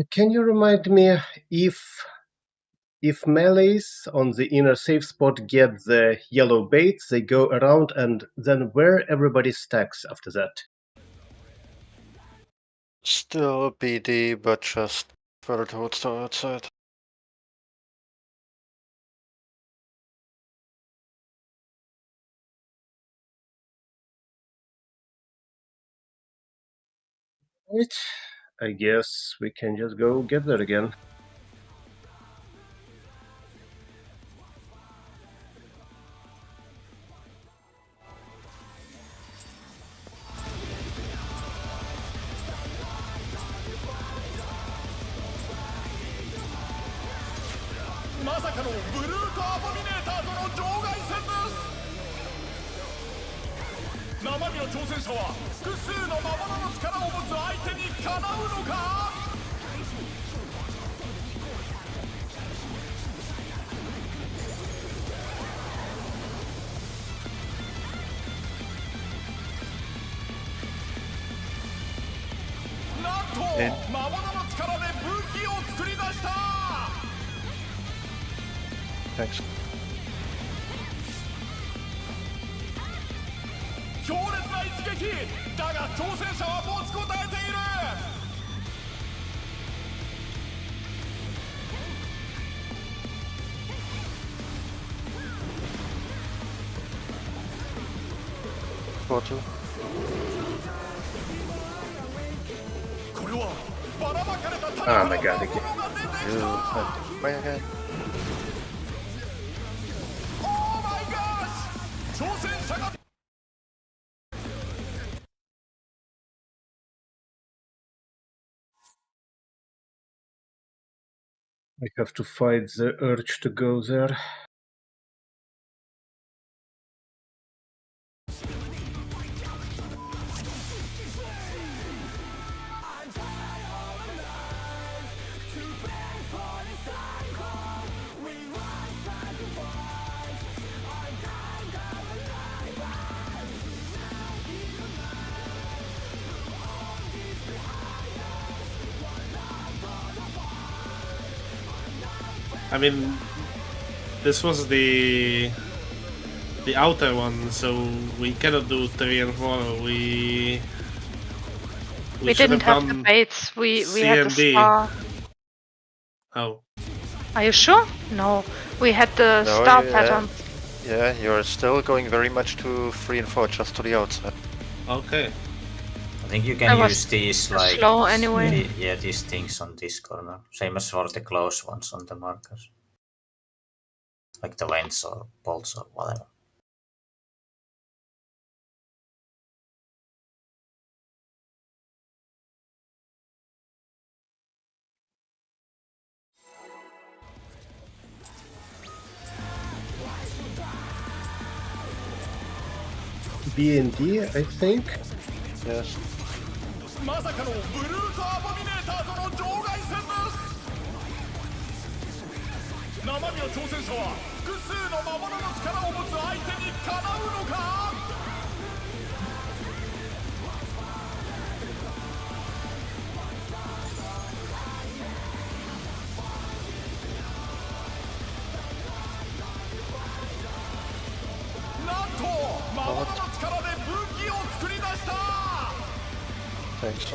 Can you remind me if melees on the inner safe spot get the yellow bait, they go around, and then where everybody stacks after that? Still BD, but just further towards the outside. Right. I guess we can just go get there again. Thanks. Portal. Oh my god, again. Why again? I have to fight the urge to go there. I mean, this was the outer one, so we cannot do 3 and 4. We didn't have the baits. We had the star. Oh. Are you sure? No, we had the star pattern. Yeah, you're still going very much to 3 and 4, just to the outside. Okay. I think you can use these like slow anyway. Yeah, these things on this corner. Same as for the close ones on the markers. Like the vents or bolts or whatever. B&D, I think. Yes. Thanks.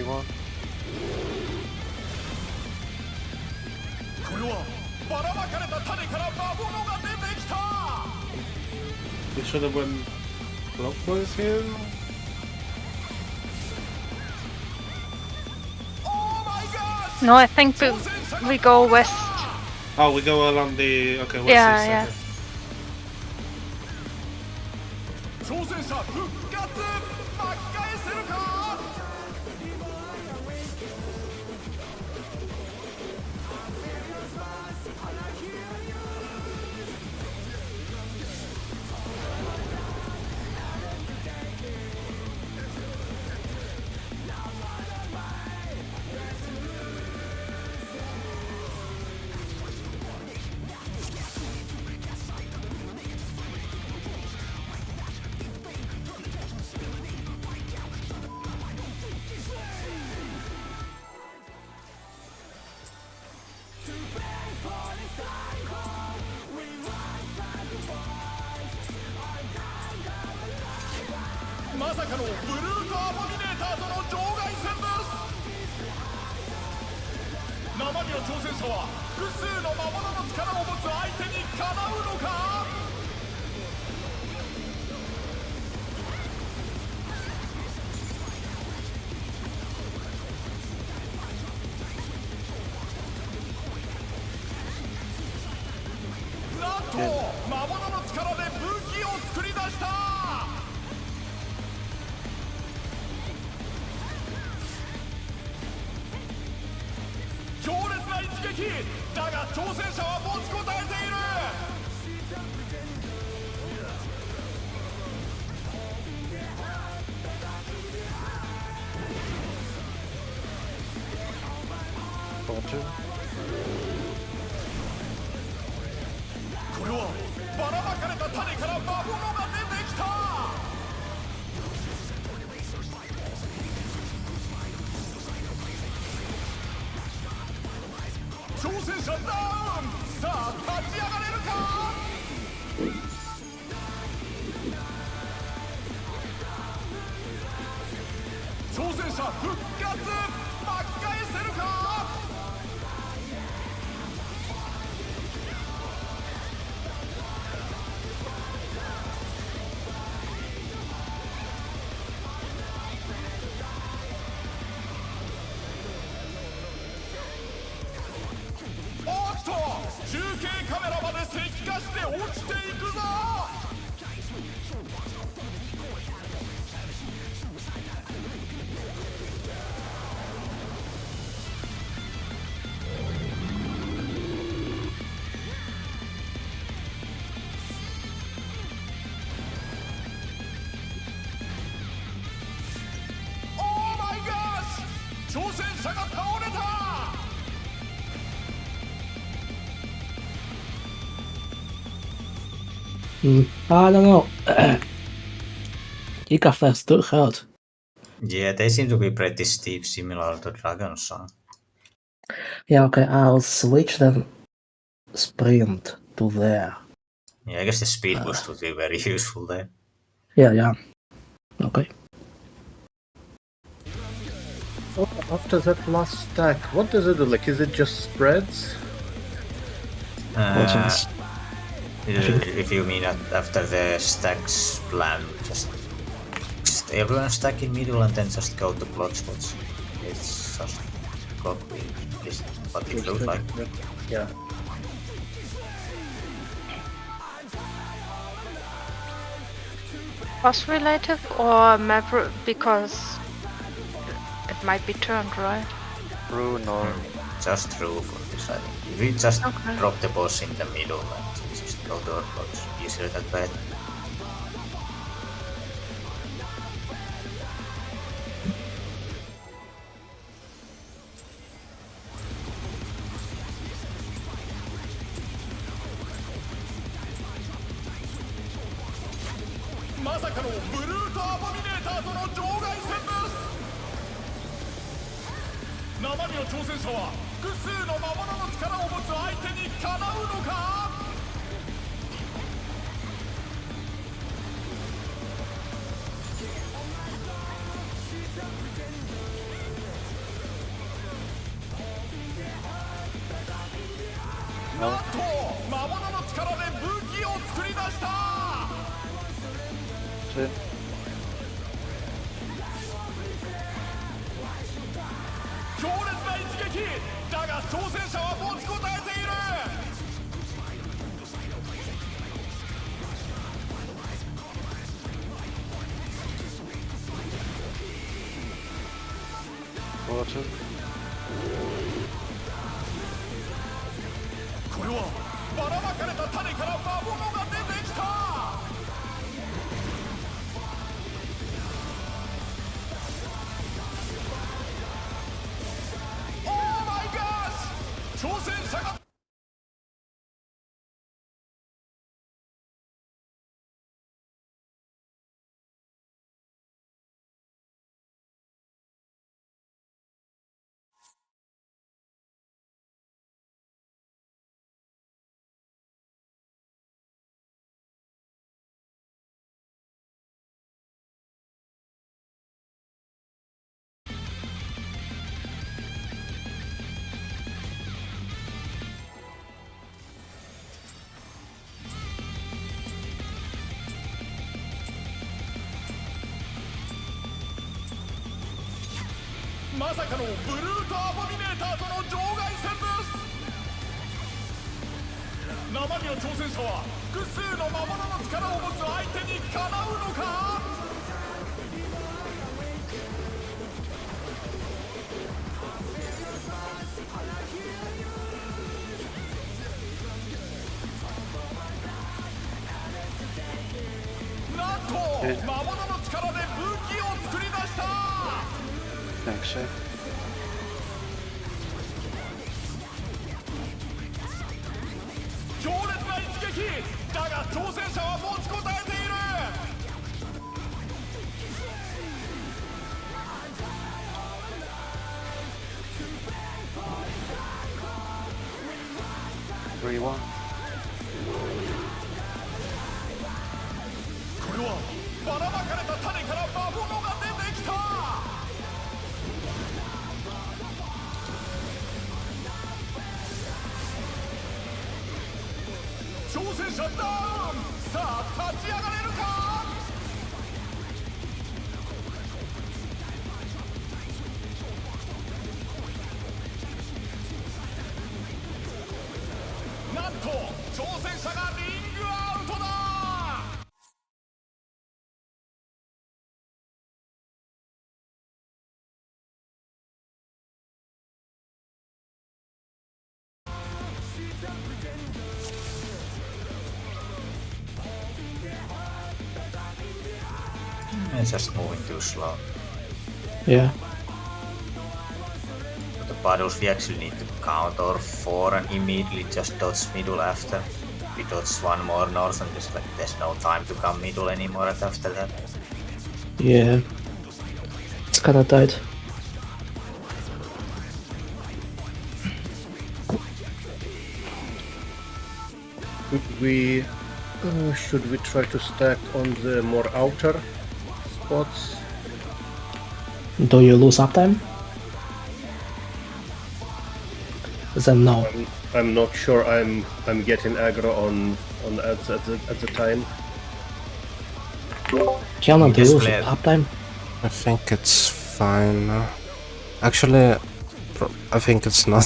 One. We should have went clockwise here. No, I think we go west. Oh, we go along the west. Yeah. まさかのブルートアボミネーターとの場外戦です。生身の挑戦者は複数の魔物の力を持つ相手にかなうのか。なんと魔物の力で武器を作り出した。強烈な一撃だが挑戦者は持ちこたえている。これはばらまかれた種から魔物が出てきた。挑戦者ダウン。さあ立ち上がれるか。挑戦者復活。巻き返せるか。おっと中継カメラまで石化して落ちていくぞ。オーマイガーシ、挑戦者が倒れた。I don't know. Ikafest too hard. Yeah, they seem to be pretty steep, similar to Dragon Song. Yeah, okay, I'll switch then sprint to there. Yeah, I guess the speed boost would be very useful there. Yeah. Okay. So after that last stack, what does it do? Like, is it just spreads? Poisons. If you mean after the stacks plan, just everyone stack in middle and then just go to block spots. It's just copy, but it looks like. Yeah. Boss relative or map because it might be turned, right? Rune or Just true for deciding. If we just Okay. drop the boss in the middle and just go to our blocks, easier that bad.まさかのブルートアボミネーターとの場外戦です。生身の挑戦者は複数の魔物の力を持つ相手にかなうのか。なんと魔物の力で武器を作り出した。強烈な一撃だが挑戦者は持ちこたえている。これはばらまかれた種から魔物が出てきた。オーマイガーシ、挑戦者がまさかのブルートアボミネーターとの場外戦です。生身の挑戦者は複数の魔物の力を持つ相手にかなうのか。なんと魔物の力で武器を作り出した。 Thanks, eh? 強烈な一撃だが挑戦者は持ちこたえている。 3-1. これはばらまかれた種から魔物が出てきた。挑戦者ダウン。さあ立ち上がれるか。なんと挑戦者がリングアウトだ。 It's just moving too slow. Yeah. For the puddles we actually need to counter 4 and immediately just dodge middle after. We dodge one more north and just like there's no time to come middle anymore after that. Yeah. It's kinda tight. Should we try to stack on the more outer spots? Do you lose uptime? Then no. I'm not sure. I'm getting aggro on at the time. Cannot just lose play- uptime. I think it's fine. Actually, I think it's not.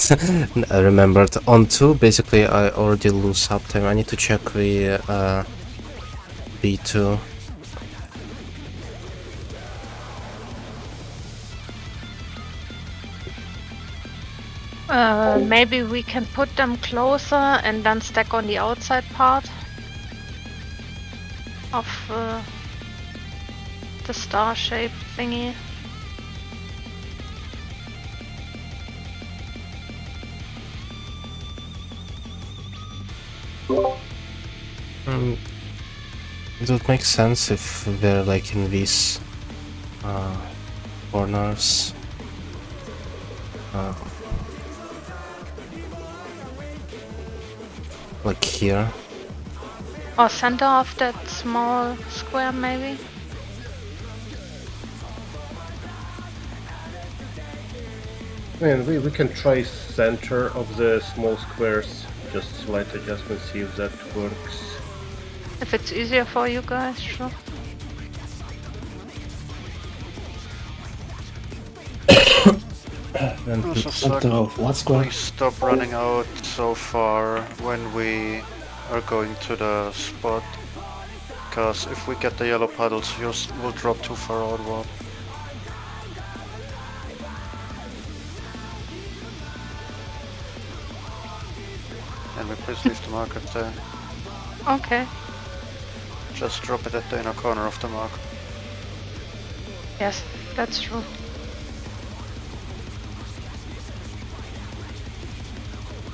I remembered. On 2, basically, I already lose uptime. I need to check the B2. Maybe we can put them closer and then stack on the outside part of the star shape thingy. It would make sense if they're like in these corners. Like here. Or center of that small square, maybe? We can try center of the small squares. Just slight adjustment, see if that works. If it's easier for you guys, sure. And Also, Center of what square? we stop running out so far when we are going to the spot. Because if we get the yellow puddles, we'll drop too far outward. And we please leave the market there. Okay. Just drop it at the inner corner of the mark. Yes, that's true.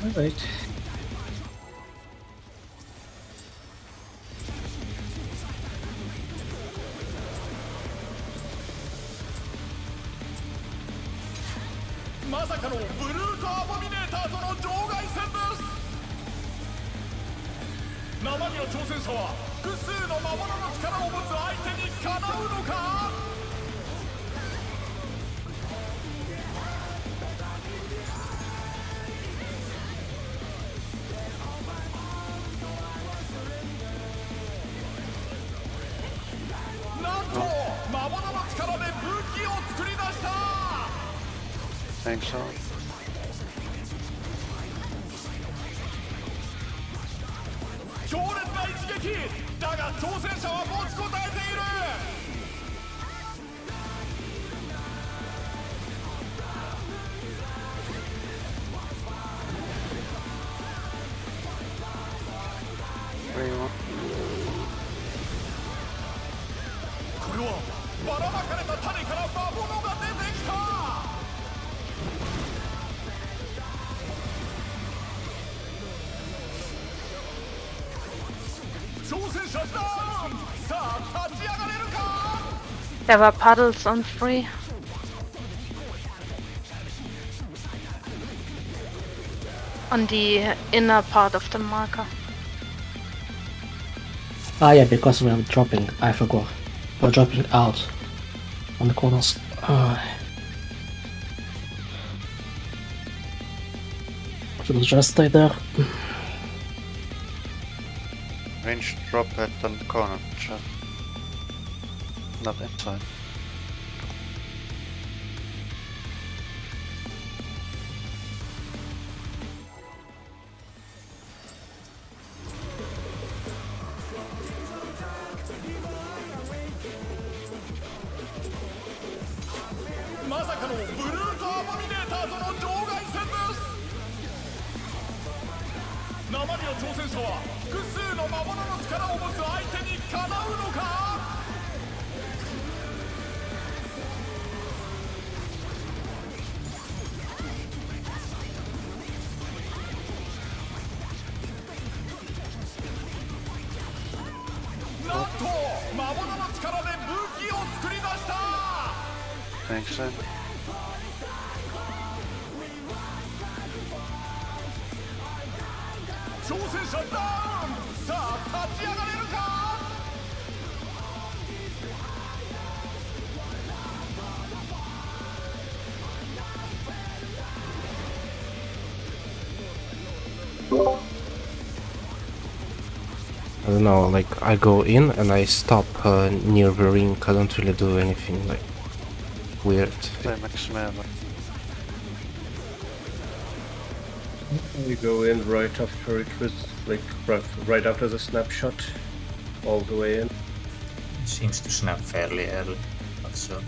Alright.まさかのブルートアボミネーターとの場外戦です。生身の挑戦者は複数の魔物の力を持つ相手にかなうのか。なんと魔物の力で武器を作り出した。think so. 強烈な一撃だが挑戦者は持ちこたえている。これはばらまかれた種から魔物が出てきた。挑戦者ダウン。さあ立ち上がれるか。 There were puddles on 3. On the inner part of the marker. Ah, yeah, because we are dropping. I forgot. We're dropping out on the corners. Should just stay there. Range drop at the corner, just not inside. Thanks, then. 挑戦者ダウン。さあ立ち上がれるか。 I don't know, like I go in and I stop near the ring. I don't really do anything like weird. You go in right after it was like right after the snapshot, all the way in. Seems to snap fairly early, but so.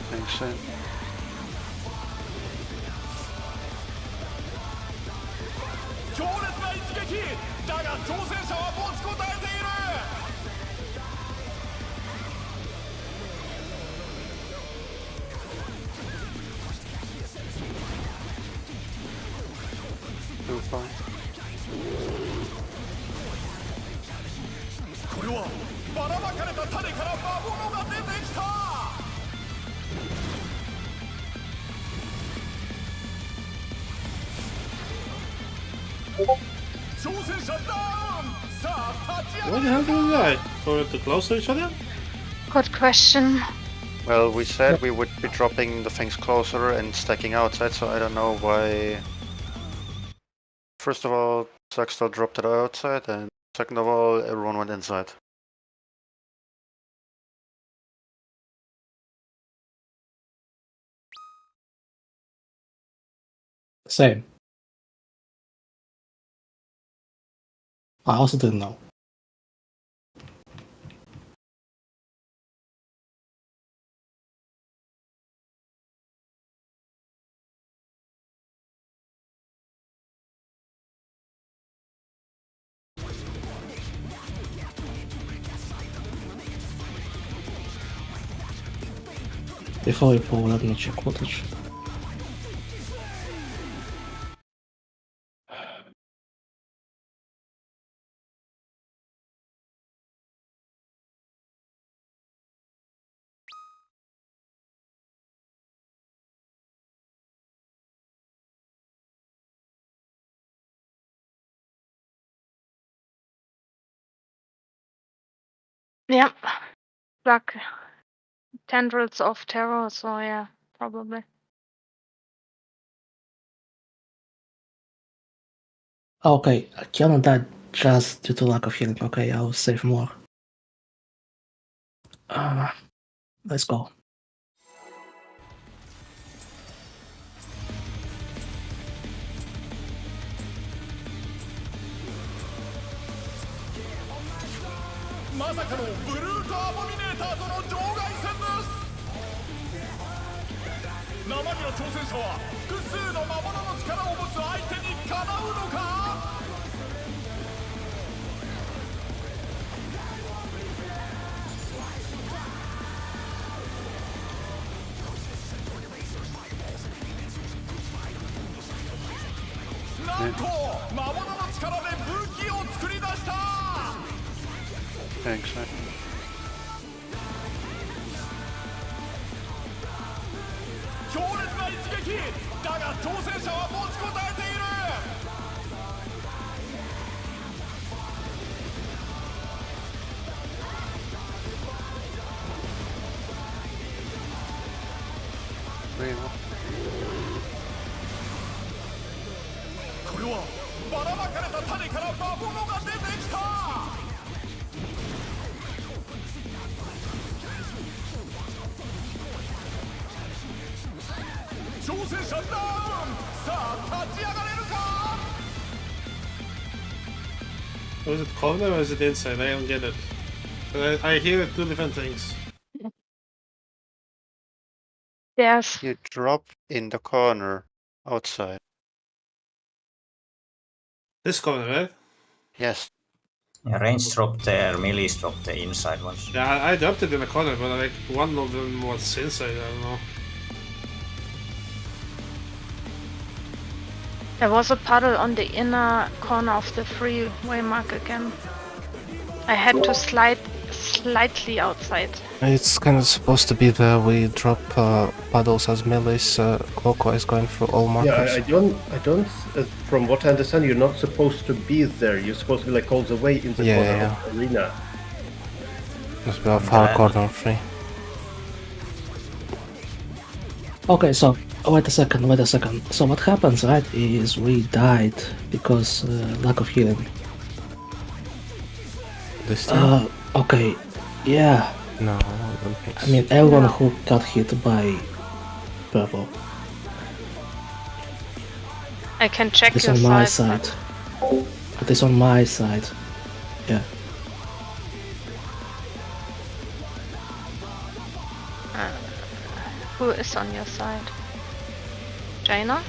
Thanks, then. 強烈な一撃だが挑戦者は持ちこたえている。 Do fine. これはばらまかれた種から魔物が出てきた。 挑戦者ダウン。さあ立ち上が What れ the る hell do we die? For it to close to each other? Good question. Well, we said we would be dropping the things closer and stacking outside, so I don't know why. First of all, Saxtal dropped it outside, and second of all, everyone went inside. Same. I also didn't know. Before you pull, let me check voltage. Yep. Like tendrils of terror, so yeah, probably. Okay, Kiana died just due to lack of healing. Okay, I'll save more. Let's go.まさかのブルートアボミネーターとの場外戦です。生身の挑戦者は複数の魔物の力を持つ相手にかなうのか。なんと魔物の力で武器を作り出した。Thanks. 強烈な一撃だが挑戦者は持ちこたえている。これはばらまかれた種から魔物が出てきた。挑戦者ダウン。さあ立ち上がれるか。 Was it corner or is it inside? I don't get it. I hear two different things. There's You drop in the corner outside. This corner, right? Yes. Yeah, range drop there, melee drop the inside ones. Yeah, I dropped it in the corner, but like one of them was inside. I don't know. there was a puddle on the inner corner of the freeway mark again. I had to slide slightly outside. It's kind of supposed to be where we drop puddles as melees clockwise going through all markers. Yeah, I don't. From what I understand, you're not supposed to be there. You're supposed to be like all the way in the corner of the arena. Must be a far corner free. Okay, so wait a second. So what happens, right, is we died because lack of healing. This time? Okay, yeah. No, I don't think so. I mean, everyone who got hit by purple. I can check It's your on my side. side. It is on my side. Yeah. Who is on your side? Jaina?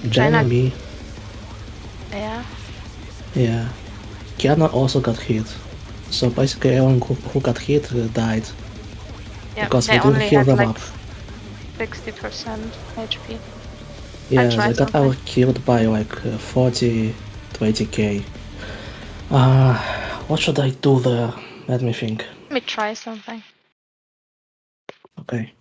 Jaina, me. Yeah. Yeah. Kiana also got hit. So basically everyone who got hit died. Yeah, Because they we didn't only heal had them like up. 60% HP. Yeah, try they got something. out killed by like 40 to 80k. What should I do there? Let me think. Let me try something. Okay.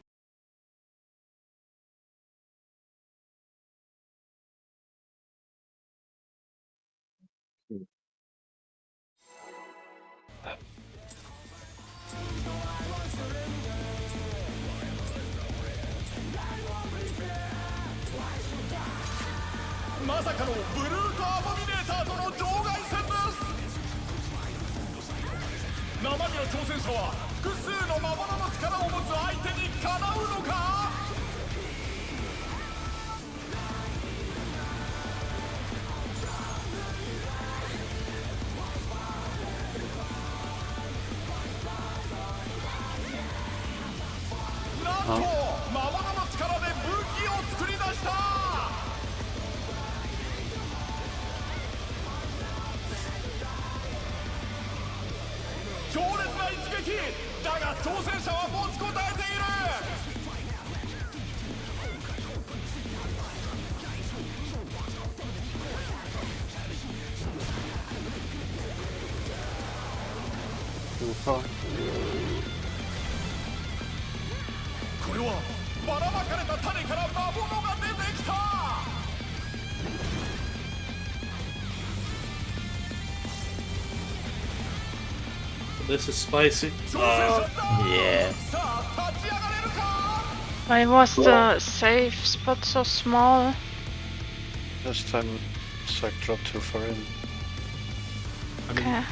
まさかのブルートアボミネーターとの場外戦です。生身の挑戦者は複数の魔物の力を持つ相手にかなうのか。なんと魔物の力で武器を作り出した。強烈な一撃だが挑戦者は持ちこたえている。Too far. これはばらまかれた種から魔物が出てきた。This is spicy. Yeah. さあ立ち上がれるか Why was the safe spot so small? This time, Zack dropped too far in. I mean, Okay.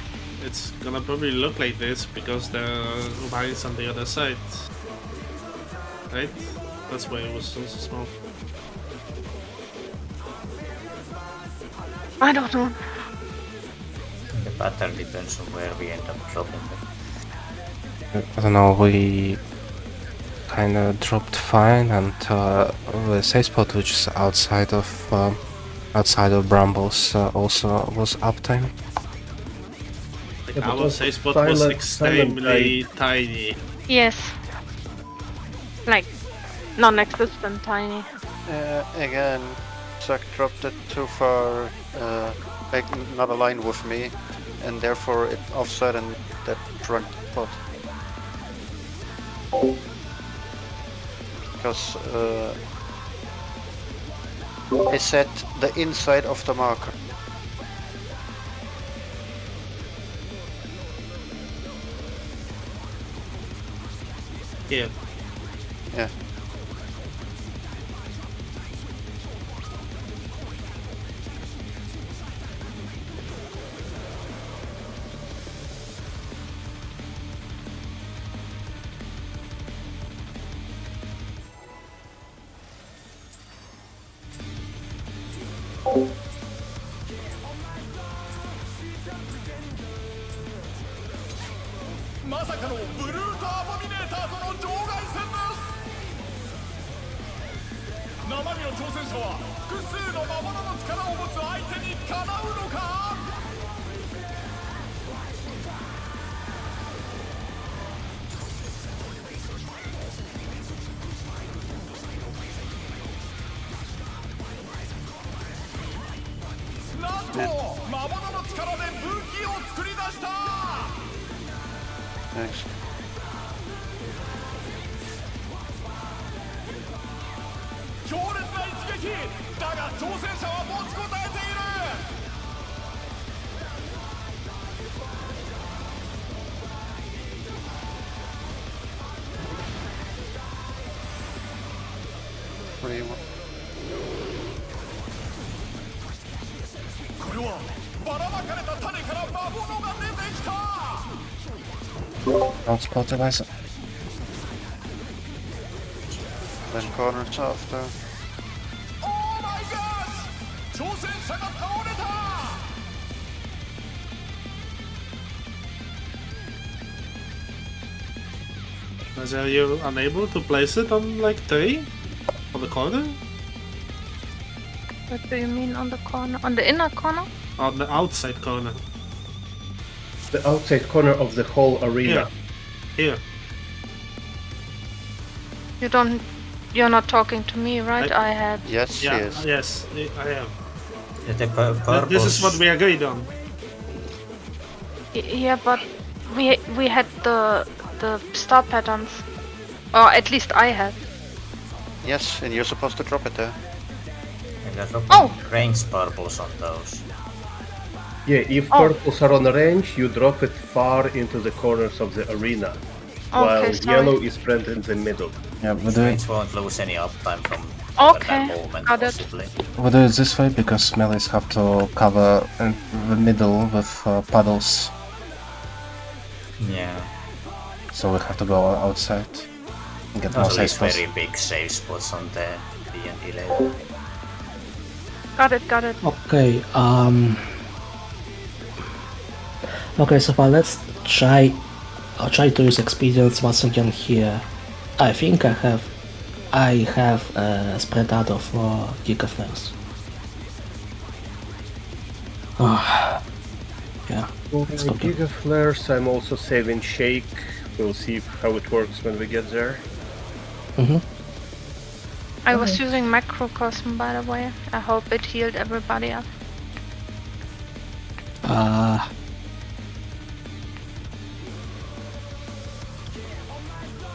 it's gonna probably look like this because there are vines on the other side. Right? That's why it was so small. I don't know. The pattern depends on where we end up dropping them. I don't know, we kind of dropped fine, and the safe spot, which is outside of Brambles, also was uptime. Like Yeah, but our also safe spot was silent extremely tiny. Yes. Like, non-existent tiny. Again, Zack dropped it too far, like not aligned with me, and therefore it offset in that drunk pot. Because I set the inside of the marker. Yeah. Yeah.まさかのブルートアボミネーターとの場外戦です生身の挑戦者は複数の魔物の力を持つ相手にかなうのか なんと魔物の力で武器を作り出した Thanks. 強烈な一撃だが挑戦者は持ちこたえている What do you want? これはばらまかれた種から魔物が出てきた Don't spot it, guys. Then corners after. オーマイガッシュ挑戦者が倒れた As are you unable to place it on like 3? On the corner? What do you mean on the corner? On the inner corner? On the outside corner. The outside corner of the whole arena. Here. You're not talking to me, right? I had. Yes, Yeah, yes. yes, I am. The purples. This is what we agreed on. Yeah, but we had the star patterns, or at least I had. Yes, and you're supposed to drop it there. And they're dropping Oh! range purples on those. Yeah, if Oh. purples are on the range, you drop it far into the corners of the arena, while Okay, sorry. yellow is spread in the middle. Yeah, we do it. Range won't lose any uptime from Okay, that movement, got it. possibly. We do it this way because melees have to cover in the middle with puddles, Yeah. so we have to go outside and get more Also, safe these spots. very big save spots on the D&D level. Got it. Okay, okay, so far let's try. I'll try to use experience once again here. I think I have spread out of gigaflares. Yeah, let's go. Giga flares, I'm also saving shake. We'll see how it works when we get there. I was using macrocosm, by the way. I hope it healed everybody up.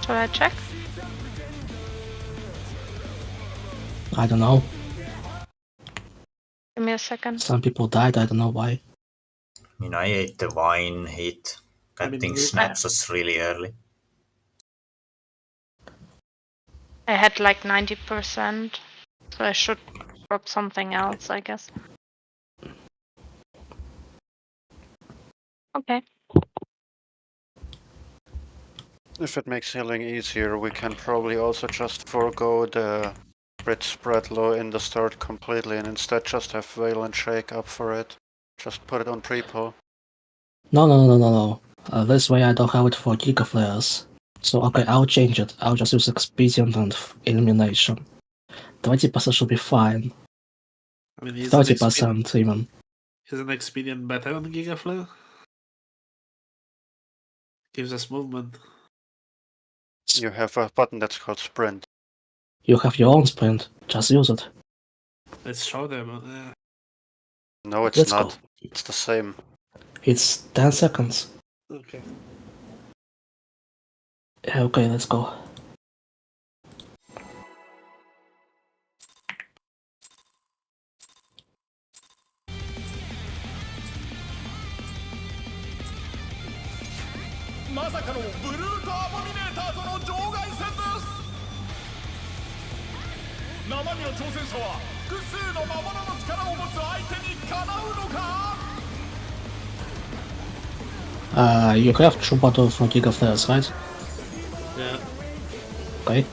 Shall I check? I don't know. Give me a second. Some people died. I don't know why. I mean, I ate the wine hit, Getting snapshots really early. I had like 90%, so I should drop something else, I guess. Okay. If it makes healing easier, we can probably also just forego the crit spread low in the start completely and instead just have Veil and Shake up for it. Just put it on pre-pull. No. This way I don't have it for Giga Flares. So okay, I'll change it. I'll just use Expedient and Illumination. 20% should be fine. I mean, 30% even. Isn't Expedient better on Gigaflare? Gives us movement. You have a button that's called Sprint. You have your own sprint. Just use it. It's shorter, but No, it's Let's not. go. It's the same. It's 10 seconds. okay. Yeah, okay, let's go. You have true bottle for Giga Flares, right? Yeah. Okay.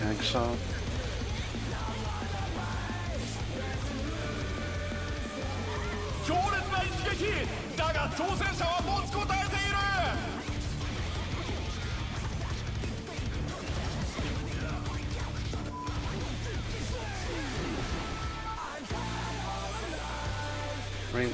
I think so. Ring.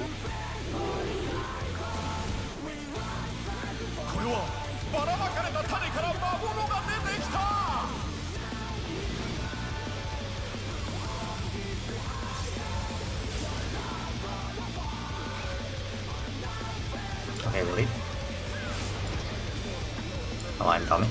Okay, we'll leave. Oh, I'm coming.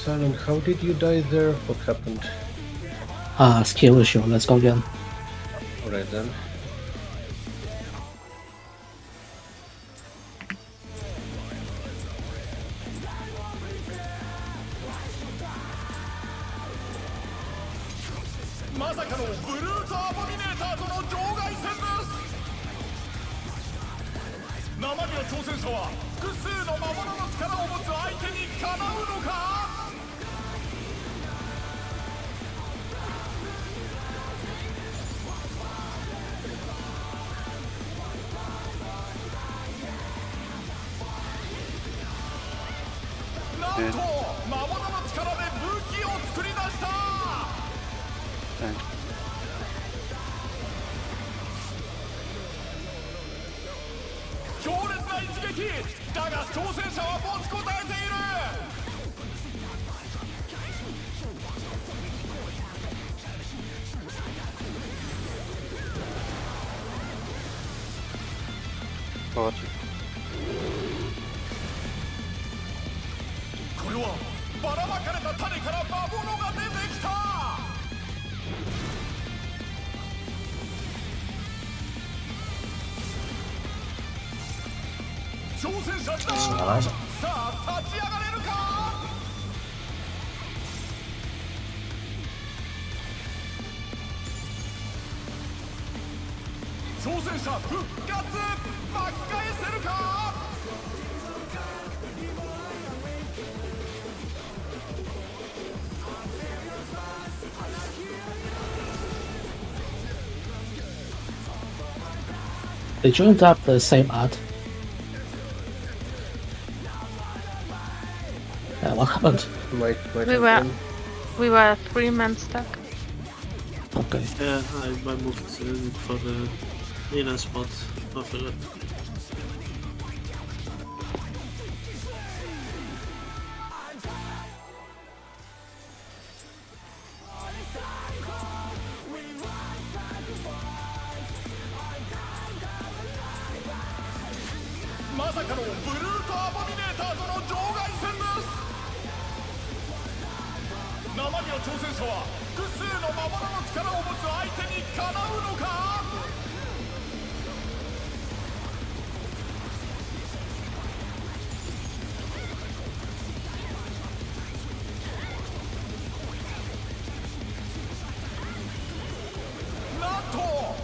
Silent, how did you die there? What happened? Skill issue. Let's go again. Alright then. Thanks. But これはばらまかれた種から魔物が出てきた。挑戦者だ。さあ立ち上がれるか。挑戦者復活。巻き返せるか。Did you end up the same art? What happened? Might We have were been. we were 3-man stuck. Okay. Yeah, I moved for the inner spot of it. まさかのブルートアボミネーターとの場外戦です。生身の挑戦者は複数の魔物の力を持つ相手にかなうのか。なんと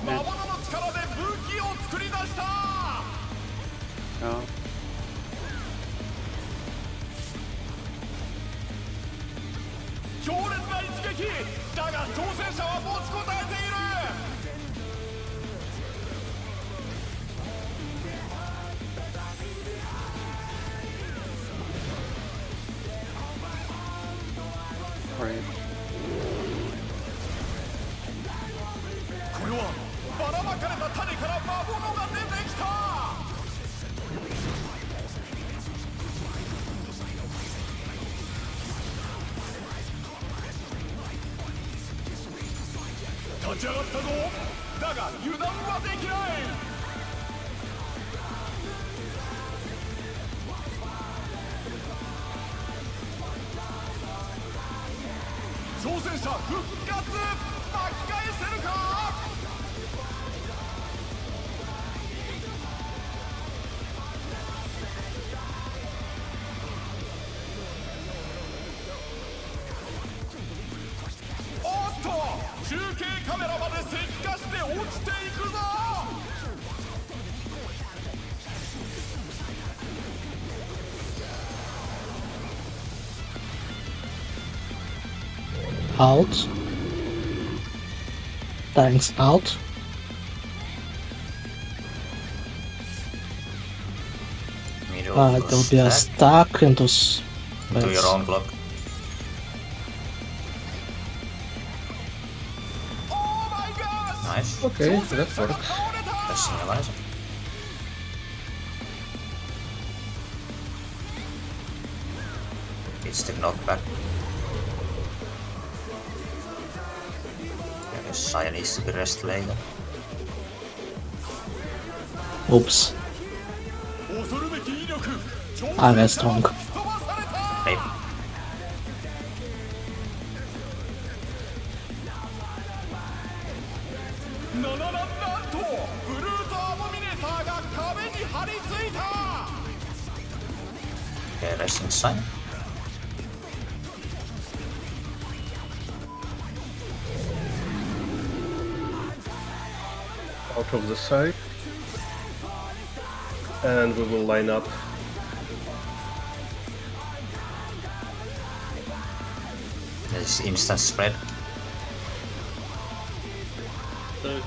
魔物の力で武器を作り出した。 Yeah. 強烈な一撃だが挑戦者は持ちこたえている。Right. これはばらまかれた種から魔物が出てきた。立ち上がったぞ。だが油断はできない。挑戦者復活。巻き返せるか。おっと中継カメラまで石化して落ちていくぞ。 Out. Thanks, out. Middle There'll be a stack into to your own block. Oh my god! Nice. Okay, that works. Pressing Eliza. It's the knockback. I guess Saya needs to be rest later. Oops. 恐るべき威力。 I was wrong. 飛ばされた。 Right. なんとブルートアボミネーターが壁に張り付いた。 Okay, resting Saya. Out of the side. And we will line up. There's instant spread. So,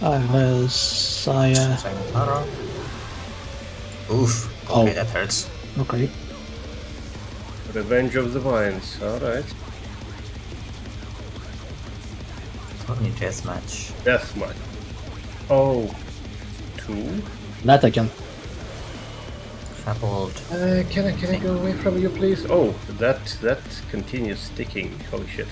I was Saya. Sayonara. Oof. Oh. Okay, that hurts. Okay. Revenge of the Vines. Alright. Only deathmatch. Deathmatch. Oh. 2? That again. Crappled. Can I go away from you, please? Oh, that continues sticking. Holy shit.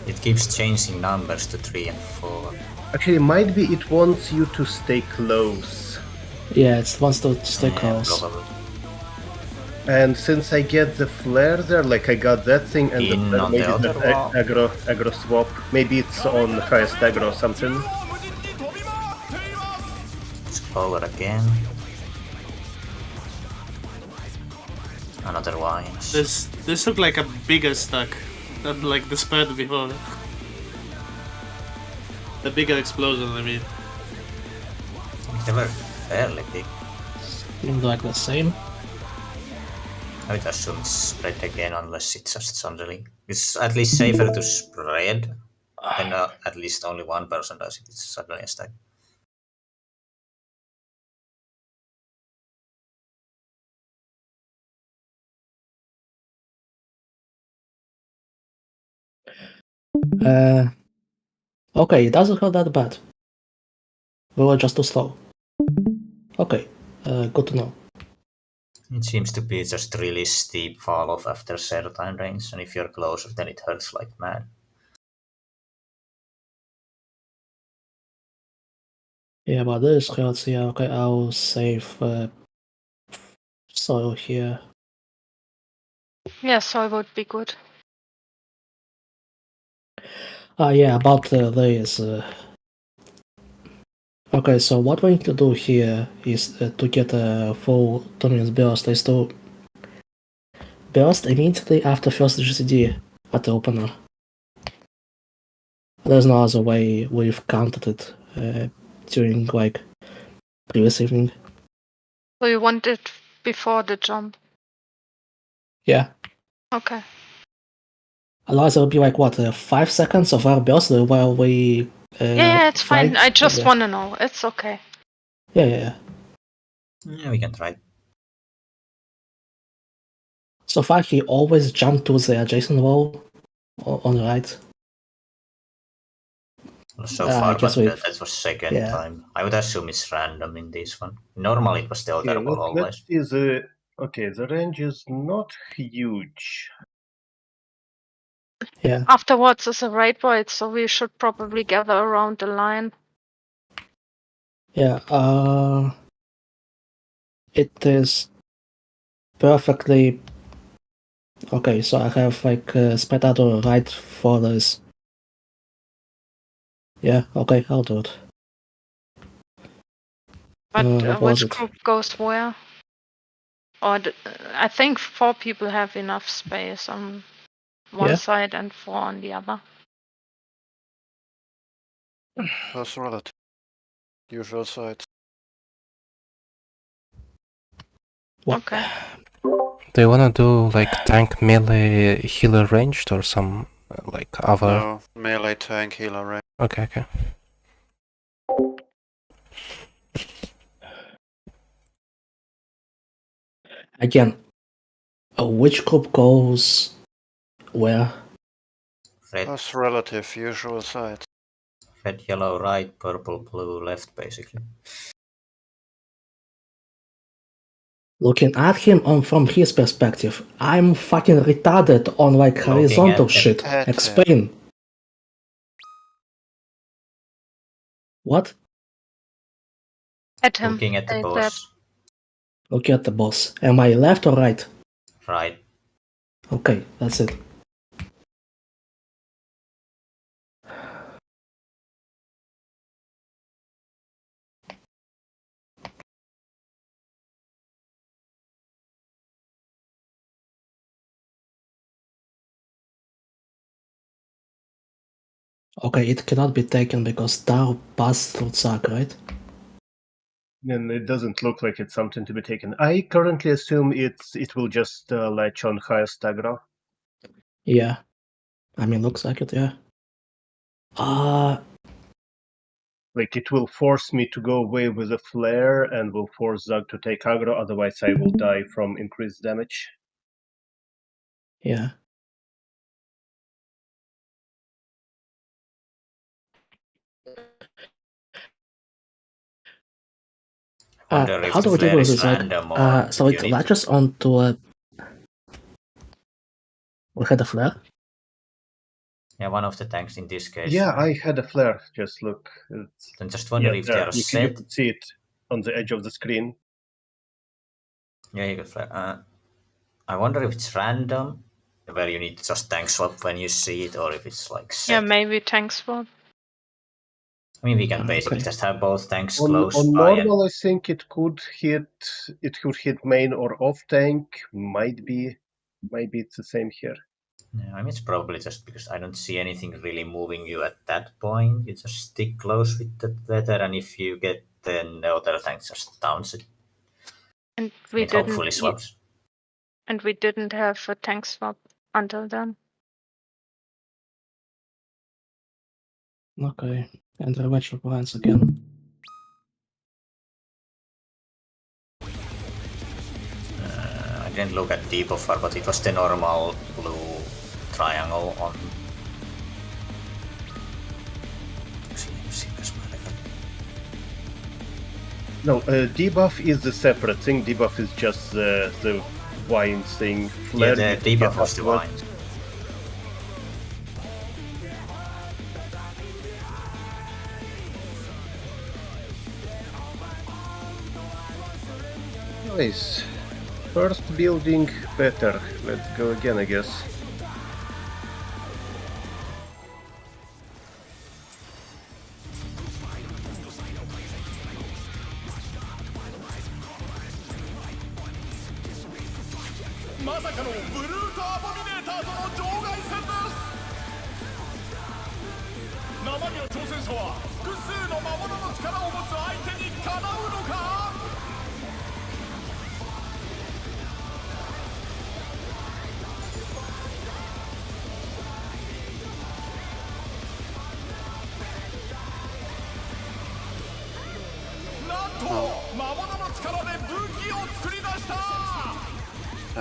It keeps changing numbers to 3 and 4. Actually, might be it wants you to stay close. Yeah, it wants to stay Yeah, close. probably. And since I get the flare there, like I got that thing and In the, on the maybe other the wall. aggro swap. Maybe it's on highest aggro or something. Let's clover again. Another wines. this looked like a bigger stack than like the spread before. The bigger explosion, I mean. They were fairly big. Seems like the same. I would assume it's spread again unless it's just suddenly. It's at least safer to spread than at least only one person does it. It's suddenly a stack. Okay, it doesn't hurt that bad. We were just too slow. Okay, good to know. It seems to be just really steep fall off after certain range, and if you're closer, then it hurts like mad. Yeah, but this hurts. Yeah, okay, I'll save soil here. Yeah, soil would be good. Yeah, about this. Okay, so what we need to do here is to get a full dominance burst is to burst immediately after first GCD at the opener. There's no other way we've counted it during like previous evening. So you want it before the jump? Yeah. Okay. Otherwise, it would be like what 5 seconds of our burst while we. Yeah, it's fine. fight? I just Yeah. want to know. It's okay. Yeah. Yeah, we can try. So far, he always jumped to the adjacent wall on the right. So I far, guess but we've- that was second yeah. time. I would assume it's random in this one. Normally it was the Okay, other wall let's always. see the. Okay, the range is not huge. Yeah. Afterwards is a raid void, so we should probably gather around the line. Yeah. It is perfectly okay. So I have like spread out on the right for this. Yeah. Okay, I'll do it. But What was which it? group goes where? Or I think 4 people have enough space on one Yeah. side and 4 on the other. Plus relative. Usual sides. What? Okay. Do you wanna do like tank, melee, healer ranged or some like other? No, melee tank healer range. Okay. Again, which group goes where? Red, Plus relative, usual sides. red, yellow, right, purple, blue, left, basically. Looking at him from his perspective, I'm fucking retarded on like Looking horizontal at him. shit. At him. Explain. What? At him. Looking at the they said. boss. Look at the boss. Am I left or right? Right. Okay, that's it. Okay, it cannot be taken because Tao passed through Zack, right? And it doesn't look like it's something to be taken. I currently assume it will just latch on highest aggro. Yeah. I mean, looks like it, yeah. Like it will force me to go away with a flare and will force Zug to take aggro, otherwise I will die from increased damage. Yeah. Wonder if How the do we deal flare with is this? Like, random or so you it need latches onto a. We had a flare? Yeah, one of the tanks in this case. Yeah, I had a flare. Just look. It's, Then just wonder if they there. are You set. could see it on the edge of the screen. Yeah, you could flare. I wonder if it's random, where you need to just tank swap when you see it, or if it's like set. Yeah, maybe tank swap. I mean, we can basically Okay. just have both tanks On close by and normal, I think it could hit main or off tank. Might be it's the same here. yeah, I mean, it's probably just because I don't see anything really moving you at that point. You just stick close with the weather, and if you get then the other tank just downs it. And It hopefully swaps. And we didn't have a tank swap until then. Okay. And revenge plans again. I didn't look at deep far, but it was the normal blue triangle on No, debuff is a separate thing. Debuff is just the wine thing. Yeah, Flare the you get debuff was the afterward. wine. Nice. First building better. Let's go again, I guess.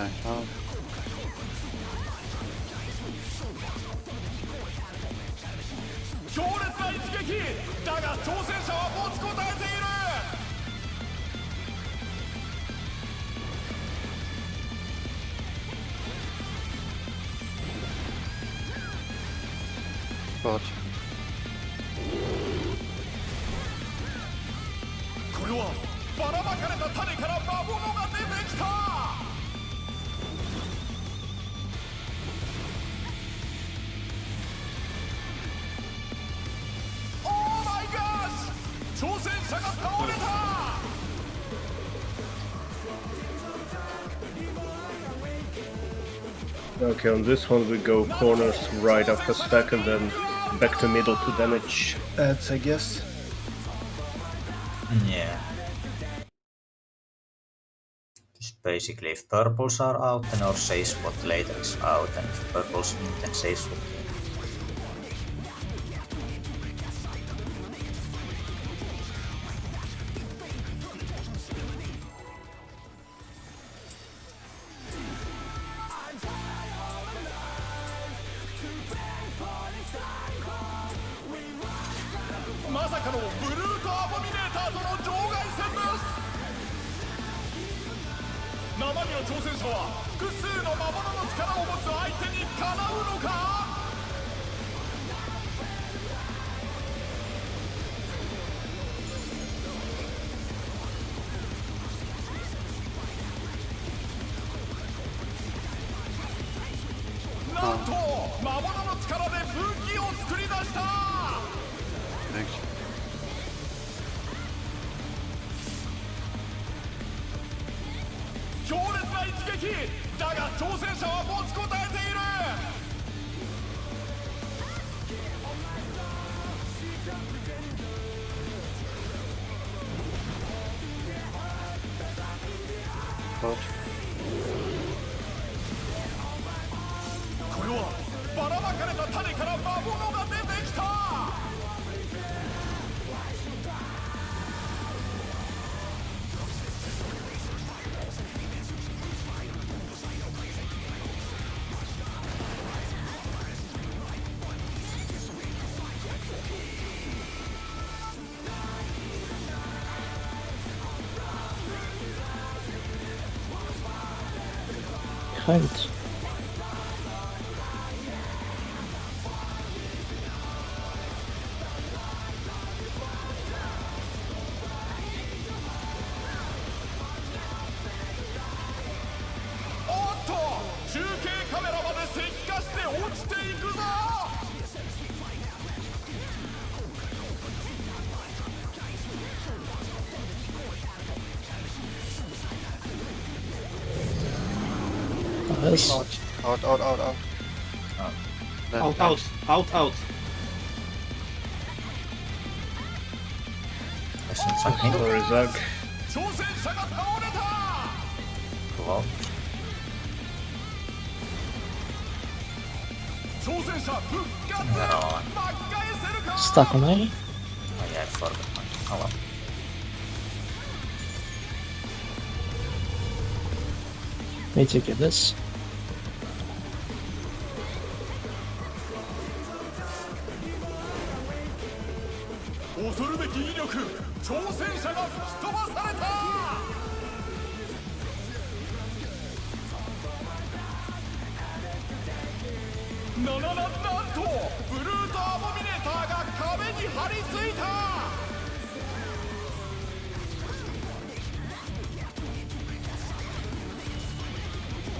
Okay, well, 強烈な一撃だが挑戦者は持ちこたえている but これはばらまかれた種から魔物が出てきた オーマイガッシュ挑戦者が倒れた Okay, on this one we go corners right after stack and then back to middle to damage adds, I guess. Yeah. Just basically, if purples are out, then our safe spot later is out, and if purples in, then safe spot in. thanks. 強烈な一撃だが挑戦者は持ちこたえている But これはばらまかれた種から魔物が出てきた Behind. おっと中継カメラまで石化して落ちていくぞ Nice. out. Then Out. Questions on him? Sorry, Zag. 挑戦者が倒れた Cool. 挑戦者復活 No. 巻き返せるか Stuck on A. Oh yeah, I forgot one. Oh well. Mitigate this. オ恐るべき威力、挑戦者が吹き飛ばされた。なんとブルートアボミネーターが壁に張り付いた。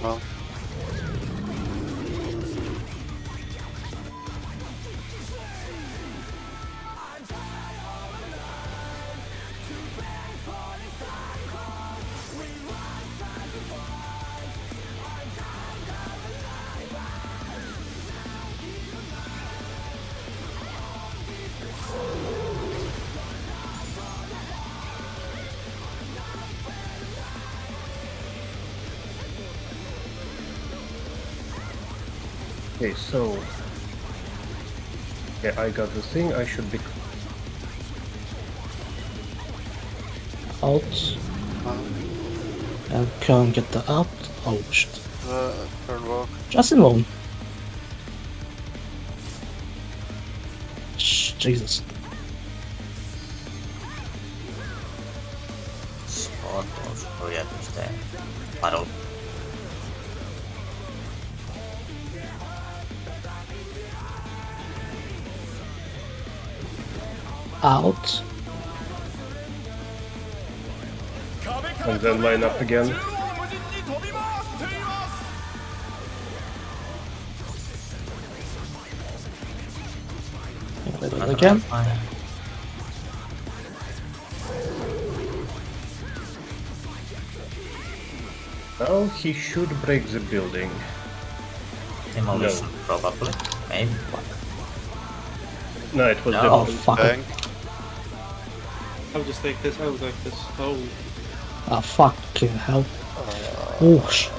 Well, Okay, so yeah, I got the thing. I should be Out. And can't get the out. Oh shit. turn walk. Just in one. Jesus. Spot those projects there. Puddle. Out. and then line up again. 縦横無尽に飛び回っています。 Wait it again. Now he should break the building. Demolition, probably. Maybe. No, it was No. Oh the fuck. Bang. I'll just take this, I'll take this. Oh, Ah fucking hell. Whoosh.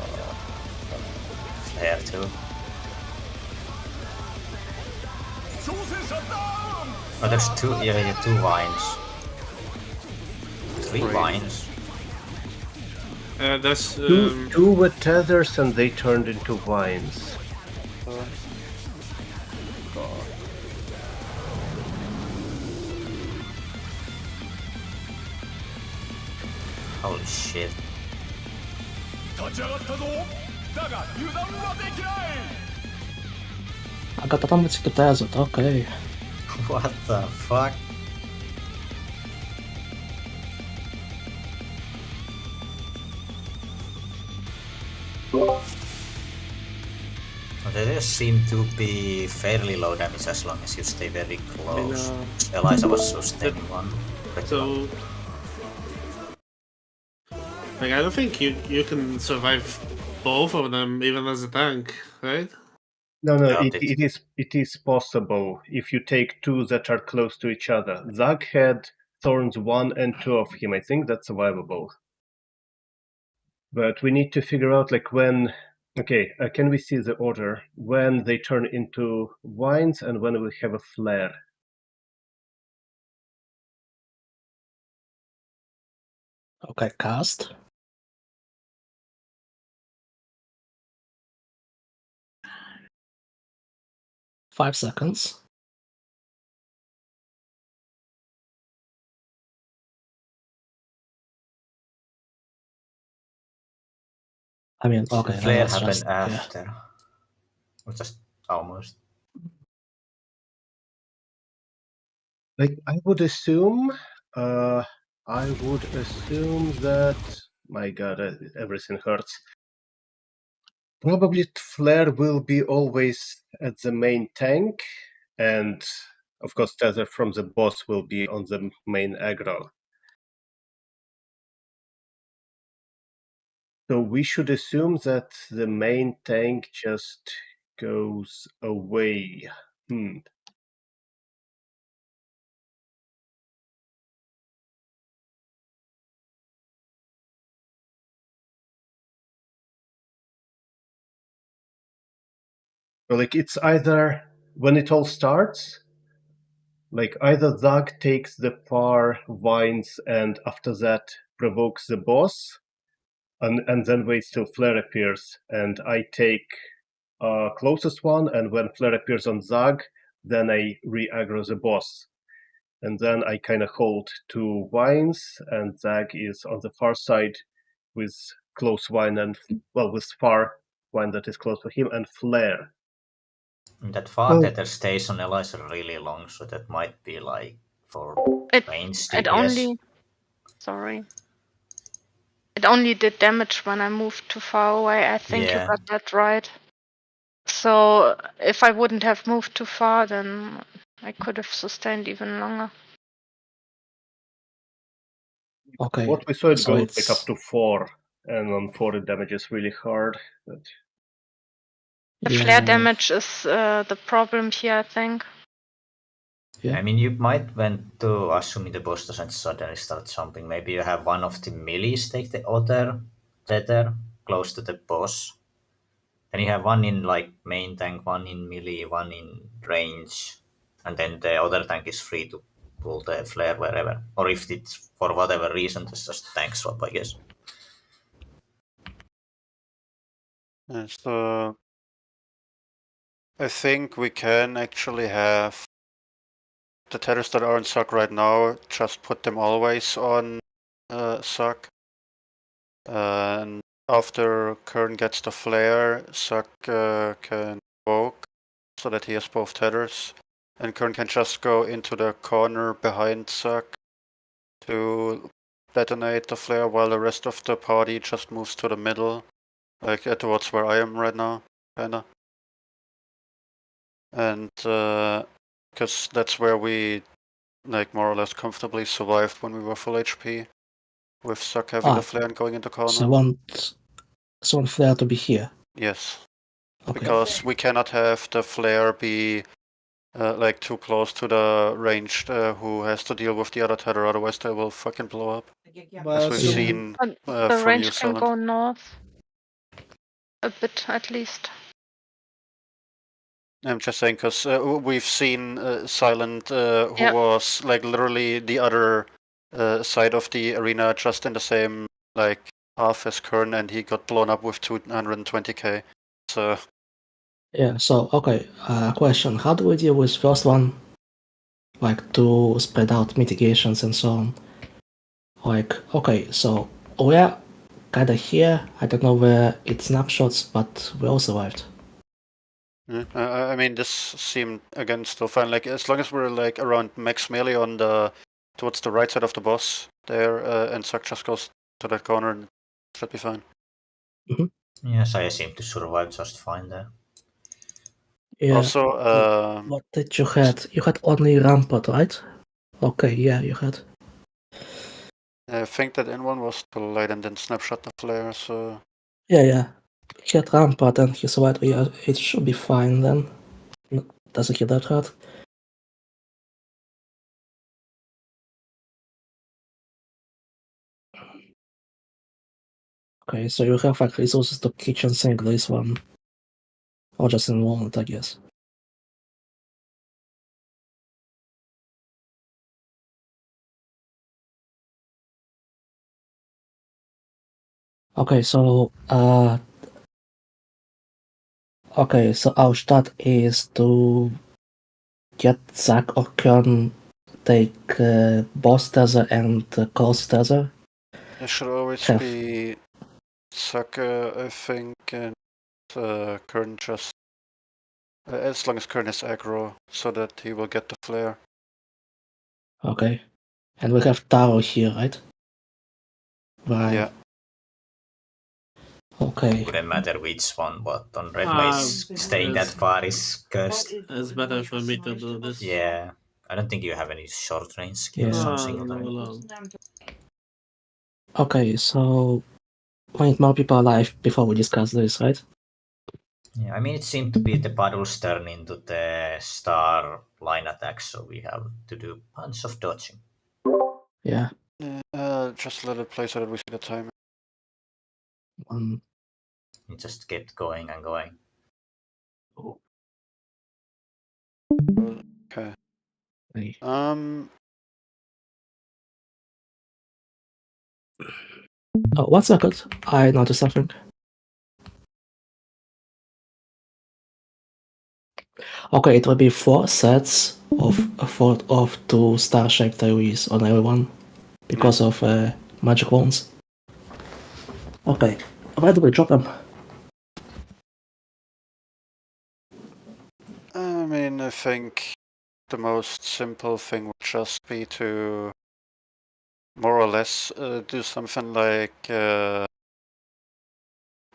Flare too. 挑戦者ダウン。 Oh, there's two vines. Three vines. there's two were tethers and they turned into vines. Holy shit. 立ち上がったぞ。だが油断はできない。 I got damage to desert, okay. What the fuck? They just seem to be fairly low damage as long as you stay very close. Eliza was sustaining one. so. Like, I don't think you can survive both of them even as a tank, right? No, Doubt it is possible if you take two that are close to each other. Zag had thorns 1 and 2 of him. I think that's survivable. But we need to figure out like when. Okay, can we see the order when they turn into vines and when we have a flare? Okay, cast. Five seconds. I mean, okay, The flare that's happened just, yeah. after. Or just almost. Like I would assume that my god, everything hurts. Probably flare will be always at the main tank, and of course tether from the boss will be on the main aggro. So we should assume that the main tank just goes away. So like it's either when it all starts, like either Zag takes the far vines and after that provokes the boss, and then waits till flare appears, and I take closest one, and when flare appears on Zag, then I re-aggro the boss. and then I kind of hold 2 vines, and Zag is on the far side with close vine and with far vine that is close to him and flare. That far Oh. tether stays on Eliza really long, so that might be like for range It DPS. only. Sorry. It only did damage when I moved too far away. I think you Yeah. got that right. So if I wouldn't have moved too far, then I could have sustained even longer. Okay. What we saw, it so goes it's like up to 4, and on 4 it damages really hard. But The yeah, flare damage is the problem here, I think. Yeah. I mean, you might want to, assuming the boss doesn't suddenly start jumping, maybe you have one of the melees take the other tether close to the boss. Then you have one in like main tank, one in melee, one in range, and then the other tank is free to pull the flare wherever. Or if it's for whatever reason, it's just tank swap, I guess. So I think we can actually have the tethers that are on Suck right now, just put them always on Suck. And after Kern gets the flare, Suck can poke so that he has both tethers. And Kern can just go into the corner behind Suck to detonate the flare while the rest of the party just moves to the middle, like towards where I am right now, kinda. And because that's where we like more or less comfortably survived when we were full HP, with Suck having the flare and going into corner. So I want flare to be here. Yes. Okay. Because we cannot have the flare be like too close to the ranged who has to deal with the other tether, otherwise they will fucking blow up. As we've Yeah. seen The from range you, can Silent. go north. A bit, at least. I'm just saying because we've seen Silent, who Yep. was like literally the other side of the arena, just in the same like half as Kern, and he got blown up with 220k. So Yeah, so, okay, question. How do we deal with first one? Like, to spread out mitigations and so on. Like, okay, so we're kinda here. I don't know where it snapshots, but we all survived. I mean, this seemed again still fine. Like as long as we're like around max melee on the towards the right side of the boss there, and Suck just goes to that corner, and should be fine. Yes, I seem to survive just fine there. Yeah. Also, What did you had? You had only Rampart, right? Okay, yeah, you had. I think that in one was too late and then snapshot the flare. So Yeah. He had Rampart and he survived. Yeah, it should be fine then. Doesn't he that hard? Okay, so you have like resources to kitchen sink this one. Or just in walnut, I guess. Okay, so our start is to get Zack or Kern take boss tether and course tether. it should always Have. be Suck, I think, and Kern just as long as Kern is aggro, so that he will get the flare. Okay. And we have Taro here, right? Right. Yeah. Okay. Wouldn't matter which one, but on red mage staying that far is cursed. It's better for me to do this. Yeah, I don't think you have any short range skill or Yeah. something. No. Okay, so we need more people alive before we discuss this, right? Yeah, I mean it seemed to be the puddles turn into the star line attack, so we have to do a bunch of dodging. Yeah. Just let it play so that we see the time. It just kept going and going. Okay. Hey. Um. Oh, 1 second. I noticed something. Okay, it will be 4 sets of 2 star-shaped AoEs on everyone because of magic wands. Okay, where do we drop them? I mean, I think the most simple thing would just be to more or less do something like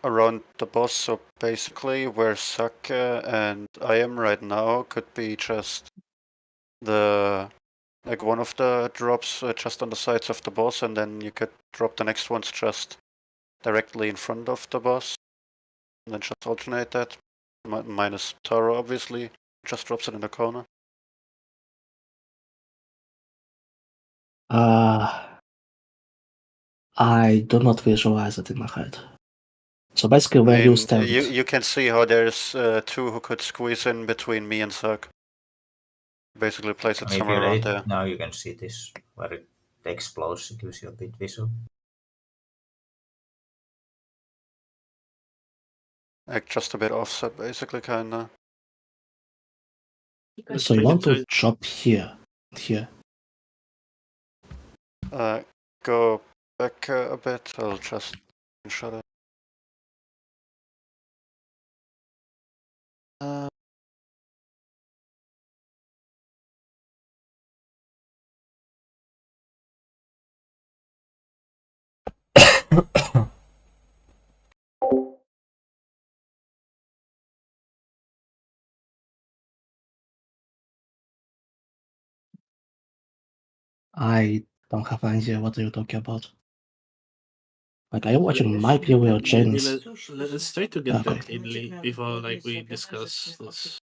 around the boss. So basically, where Saka and I am right now could be just the like one of the drops just on the sides of the boss, and then you could drop the next ones just directly in front of the boss, and then just alternate that. Minus Taro, obviously, just drops it in the corner. I do not visualize it in my head. So basically, where you stand. You can see how there's 2 who could squeeze in between me and Zuck. Basically, place it And if somewhere you're around ready, there. now you can see this where it explodes. It gives you a bit visual. Like just a bit offset, basically, kinda. So you want to drop here. Go back a bit. I'll just shut it. I don't have any idea what are you talking about. Like, are you watching my POV or Jane's? Let's try to get Okay. that cleanly before like we discuss this.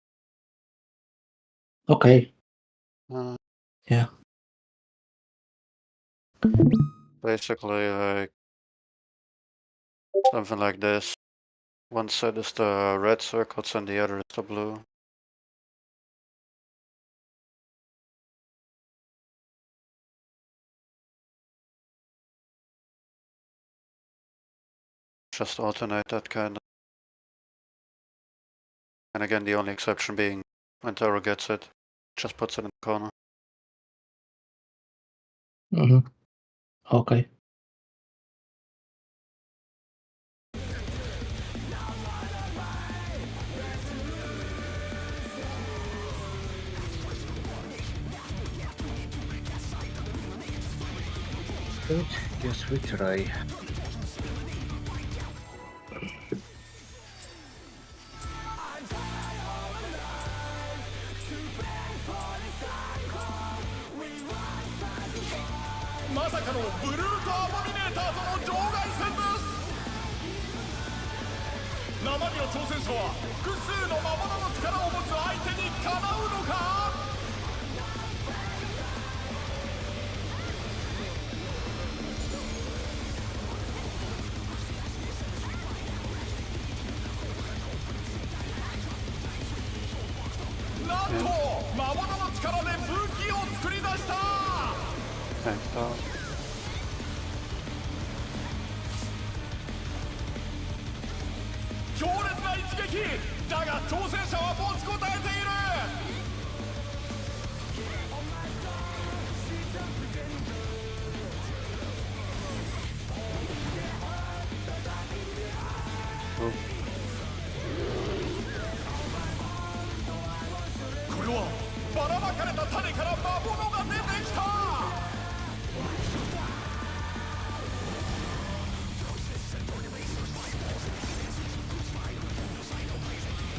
Okay. Uh, Yeah. Basically, like something like this. One side is the red circles and the other is the blue. Just alternate that kind of. And again, the only exception being when Taro gets it, just puts it in the corner. Mm-hmm. Okay. Good. Yes, we try. Thanks, Taro. 強烈な一撃だが挑戦者は持ちこたえている これはばらまかれた種から魔物が出てきた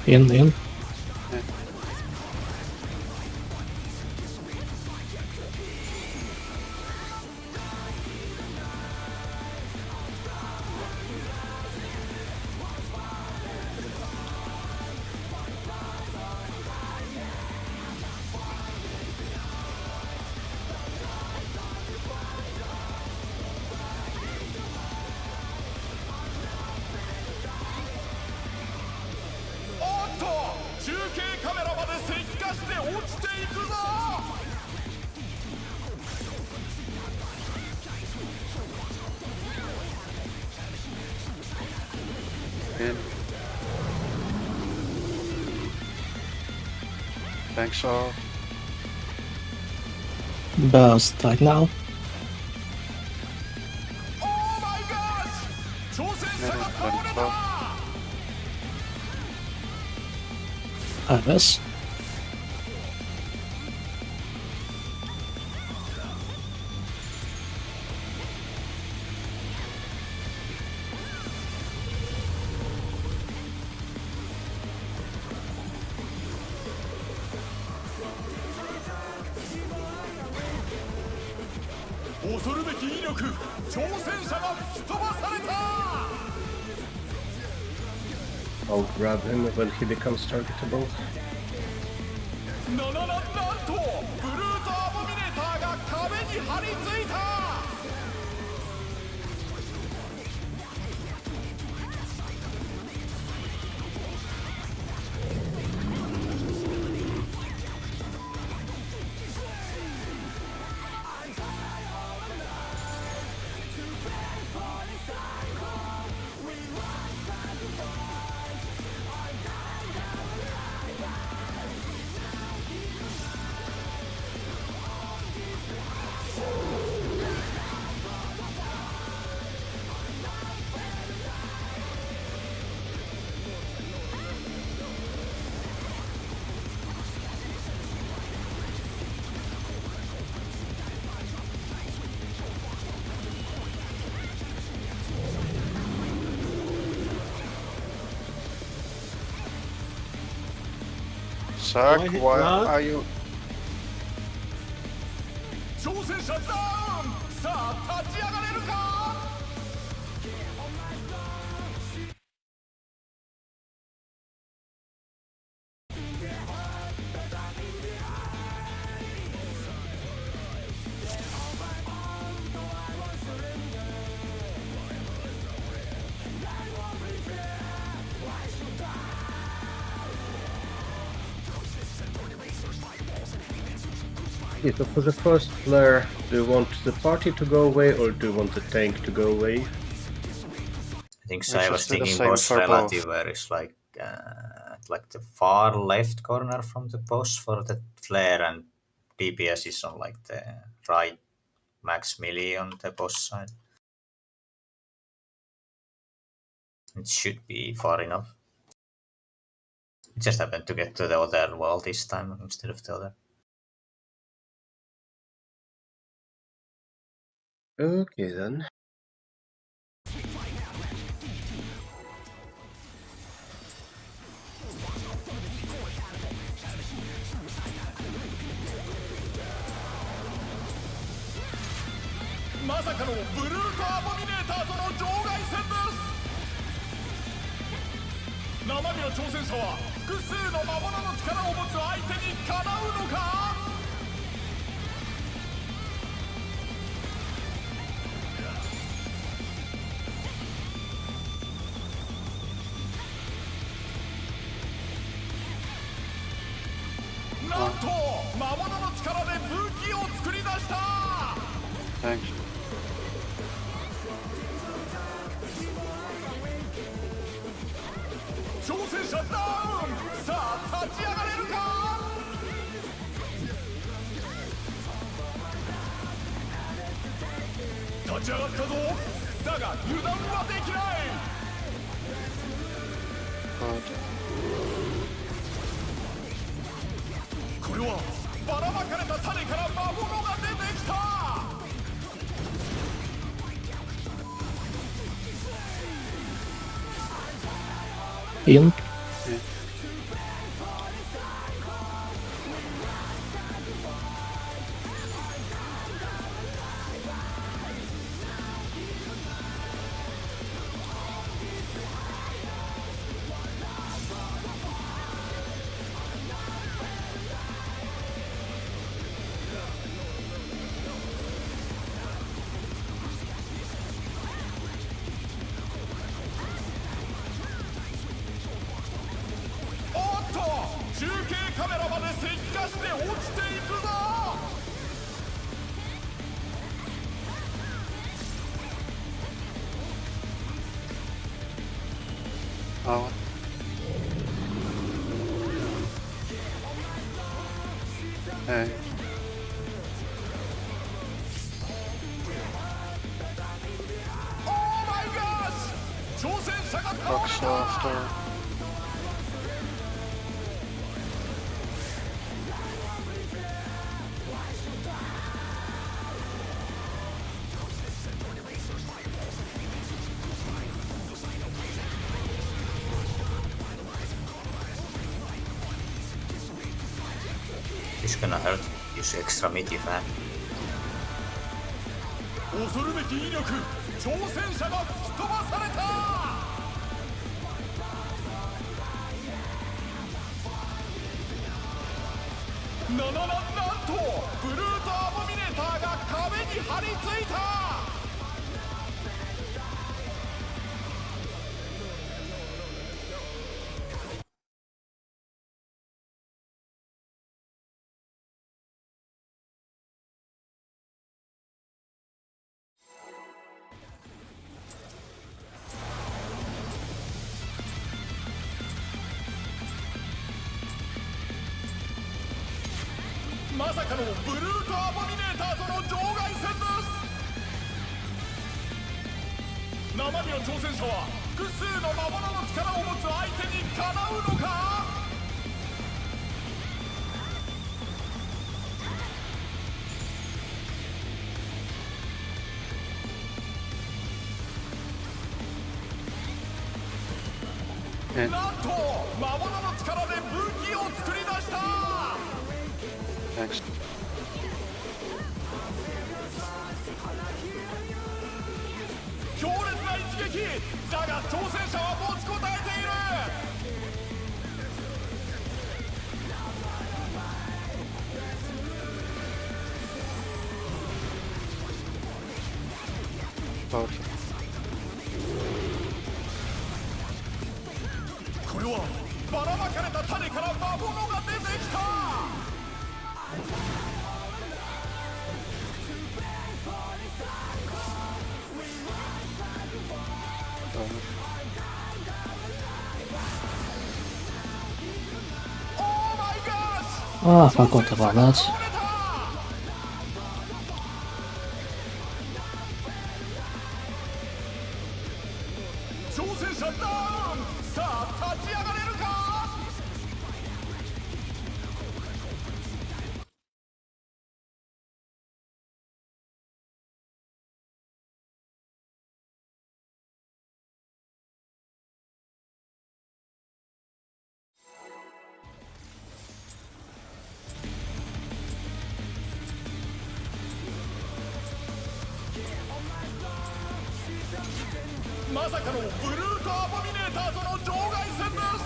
In. In. Thanks, all. burst right now. Oh my gosh! 挑戦者が倒れた Iris. I'll grab him when he becomes targetable. なんとブルートアボミネーターが壁に張り付いた Zach, why are you... 挑戦者ダウンさあ立ち上がれるか Okay, so for the first flare, do you want the party to go away or do you want the tank to go away? I think Let's I was just do the thinking same boss for relative, both. where it's like the far left corner from the boss for the flare, and DPS is on like the right max melee on the boss side. It should be far enough. It just happened to get to the other wall this time instead of the other. Okay then. まさかのブルートアボミネーターとの場外戦です生身の挑戦者は複数の魔物の力を持つ相手にかなうのか なんと魔物の力で武器を作り出した Thanks. 挑戦者ダウンさあ立ち上がれるか 立ち上がったぞだが油断はできない これはばらまかれた種から魔物が出てきた Ian. Oh, hey. so after. This gonna hurt. Use extra mid if I. 恐るべき威力、挑戦者が吹き飛ばされた。なんとブルートアボミネーターが壁に張り付いた。まさかのブルートアボミネーターとの場外戦です。生身の挑戦者は複数の魔物の力を持つ相手にかなうのか。なんと魔物の力で武器を作り出した。Thanks. 強烈な一撃だが挑戦者は持ちこたえている。これはばらまかれた種から魔物が出てきた。Ah, forgot about that. 挑戦者ダウン。さあ立ち上がれるか。まさかのブルートアボミネーターとの場外戦です。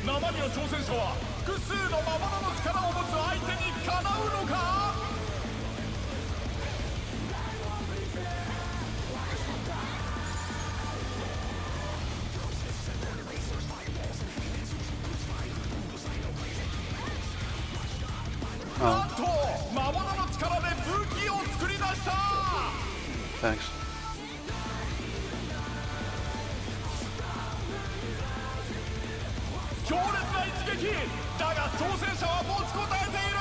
生身の挑戦者は複数の魔物の力を持つ相手にかなうのか。なんと魔物の力で武器を作り出した。 Thanks. 強烈な一撃だが挑戦者は持ちこたえている。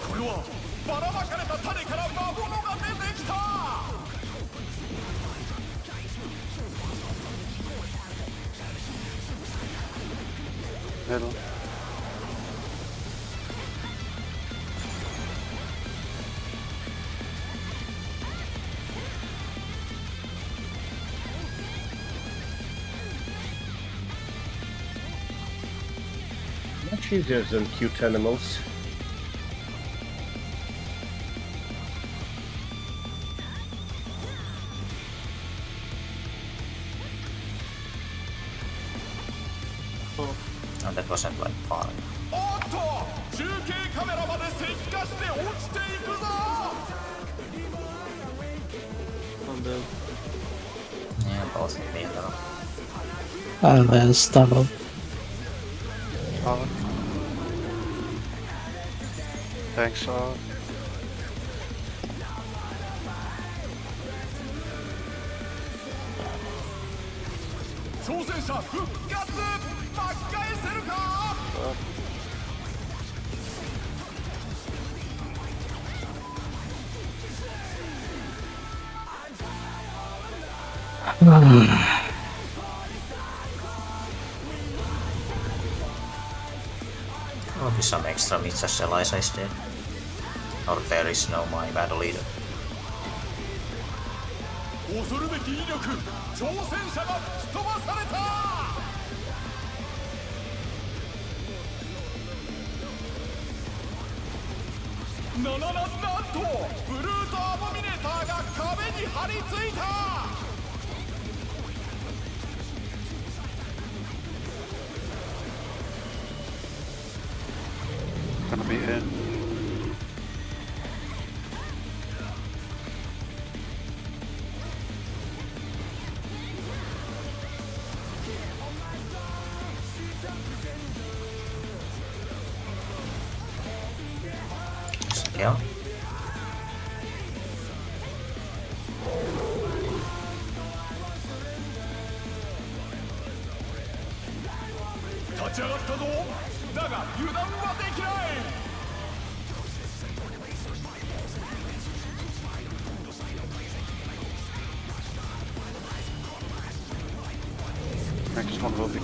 これはばらまかれた種から魔物が出てきた。Middle. Much easier than cute animals. And that wasn't like far. おっと中継カメラまで石化して落ちていくぞ。 On the Yeah, both in middle. And then stubble. Thanks. 挑戦者復活巻き返せるか。 Will be some extra mitzas Eliza is dead. Or there is no my battle leader. 恐るべき威力、挑戦者が吹き飛ばされた。なんとブルートアボミネーターが壁に張り付いた。 Gonna be in. Yeah. 立ち上がったぞ。だが油断はできない。 Next one will be.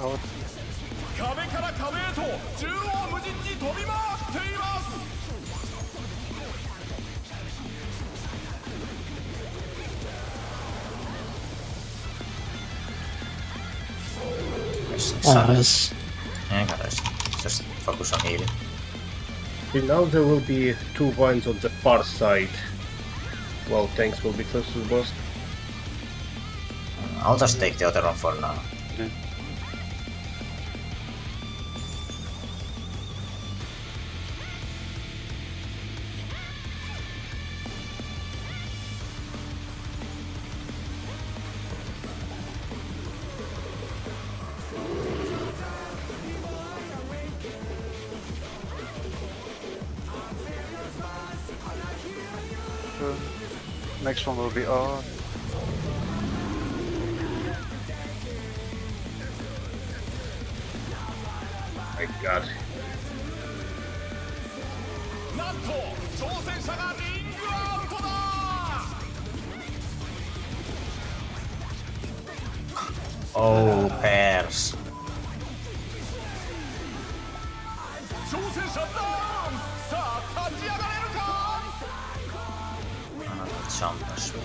Out. 壁から壁へと縦横無尽に飛び回っています。 Res. Yeah, guys, just focus on healing. Okay, now there will be 2 vines on the far side. Well, tanks will be close to the boss. I'll just take the other one for now. Okay. Next one will be on. My god. なんと挑戦者がリングアウトだ。 Oh, pairs. 挑戦者ダウン。さあ立ち上がれるか。 Another jump as well.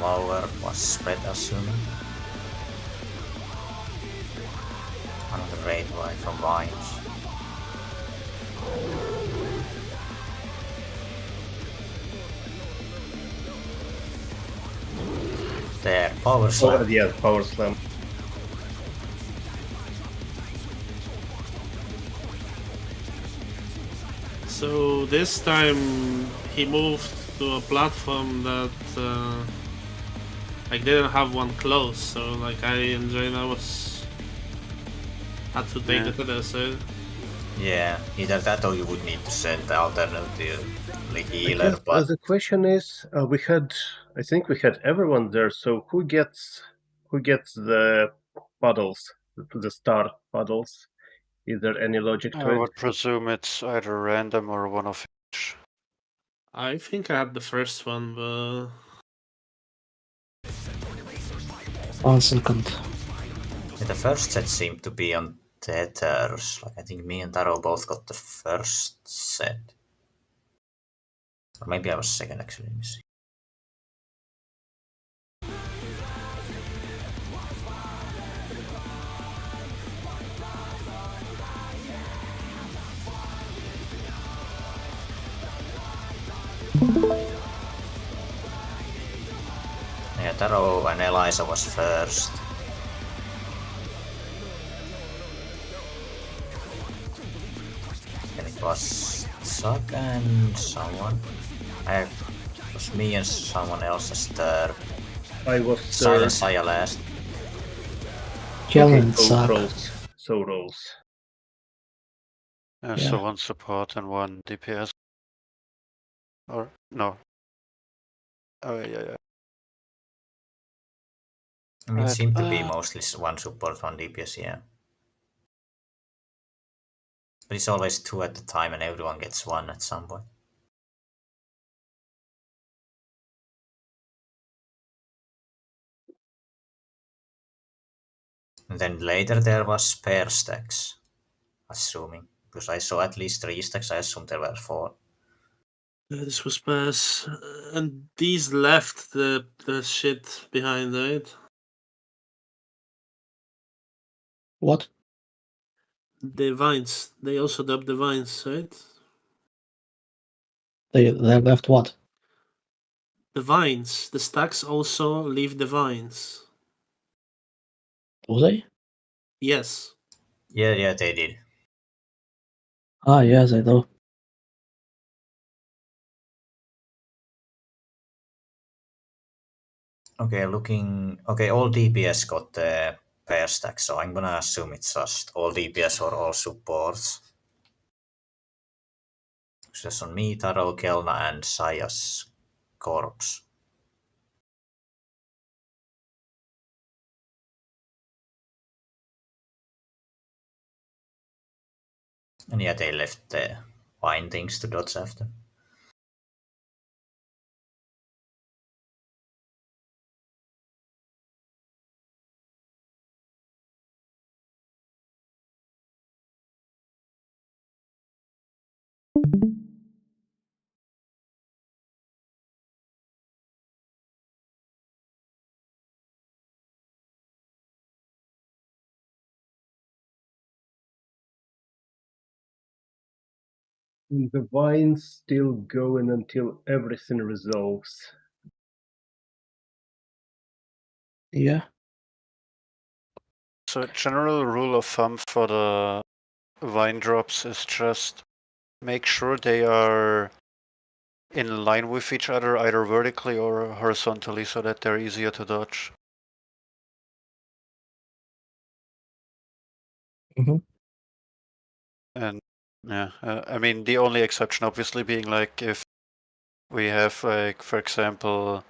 Lower was spread assuming. Another raid wide from vines. There, power slam. Oh, yeah, power slam. So this time he moved to a platform that like didn't have one close. So like I enjoyed, I was had to take it to the side. Yeah, either that or you would need to send the alternative like I healer, guess, but the question is, I think we had everyone there. So who gets the puddles, the star puddles? Is there any logic to I it? would presume it's either random or one of each. I think I had the first one, but 1 second. the first set seemed to be on tethers. Like I think me and Taro both got the first set. Or maybe I was second actually, let me see. Yeah, Taro and Eliza was first. was Zuck and someone. It was me and someone else as third. I was Sai third. and Saya last. Kill Okay, and so suck. rolls. So rolls. Yeah. So one support and one DPS. Or no. Oh yeah. I mean, it Right, seemed to be mostly one support, one DPS, yeah. But it's always two at a time and everyone gets one at some point. And then later there was spare stacks, assuming. Because I saw at least 3 stacks, I assumed there were 4. This was pass. And these left the shit behind, right? What? The vines. They also dropped the vines, right? They left what? The vines. The stacks also leave the vines. Do they? Yes. Yeah, they did. Ah, yes, I do. Okay, okay, all DPS got the pair stack, so I'm gonna assume it's just all DPS or all supports. So there's on me, Taro, Kelna, and Saya's corpse. And yeah, they left the fine things to dodge after. The vine's still going until everything resolves. Yeah. So general rule of thumb for the vine drops is just make sure they are in line with each other, either vertically or horizontally, so that they're easier to dodge. Mm-hmm. And yeah, I mean, the only exception obviously being like if we have, like, for example,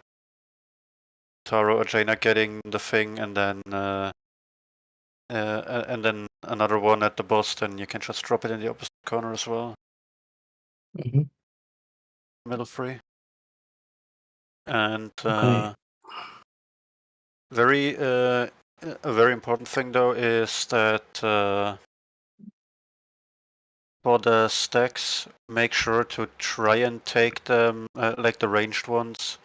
Taro or Jaina getting the thing and then another one at the boss, then you can just drop it in the opposite corner as well. Mm-hmm. Middle free. And Okay. a very important thing though is that for the stacks, make sure to try and take them, like the ranged ones,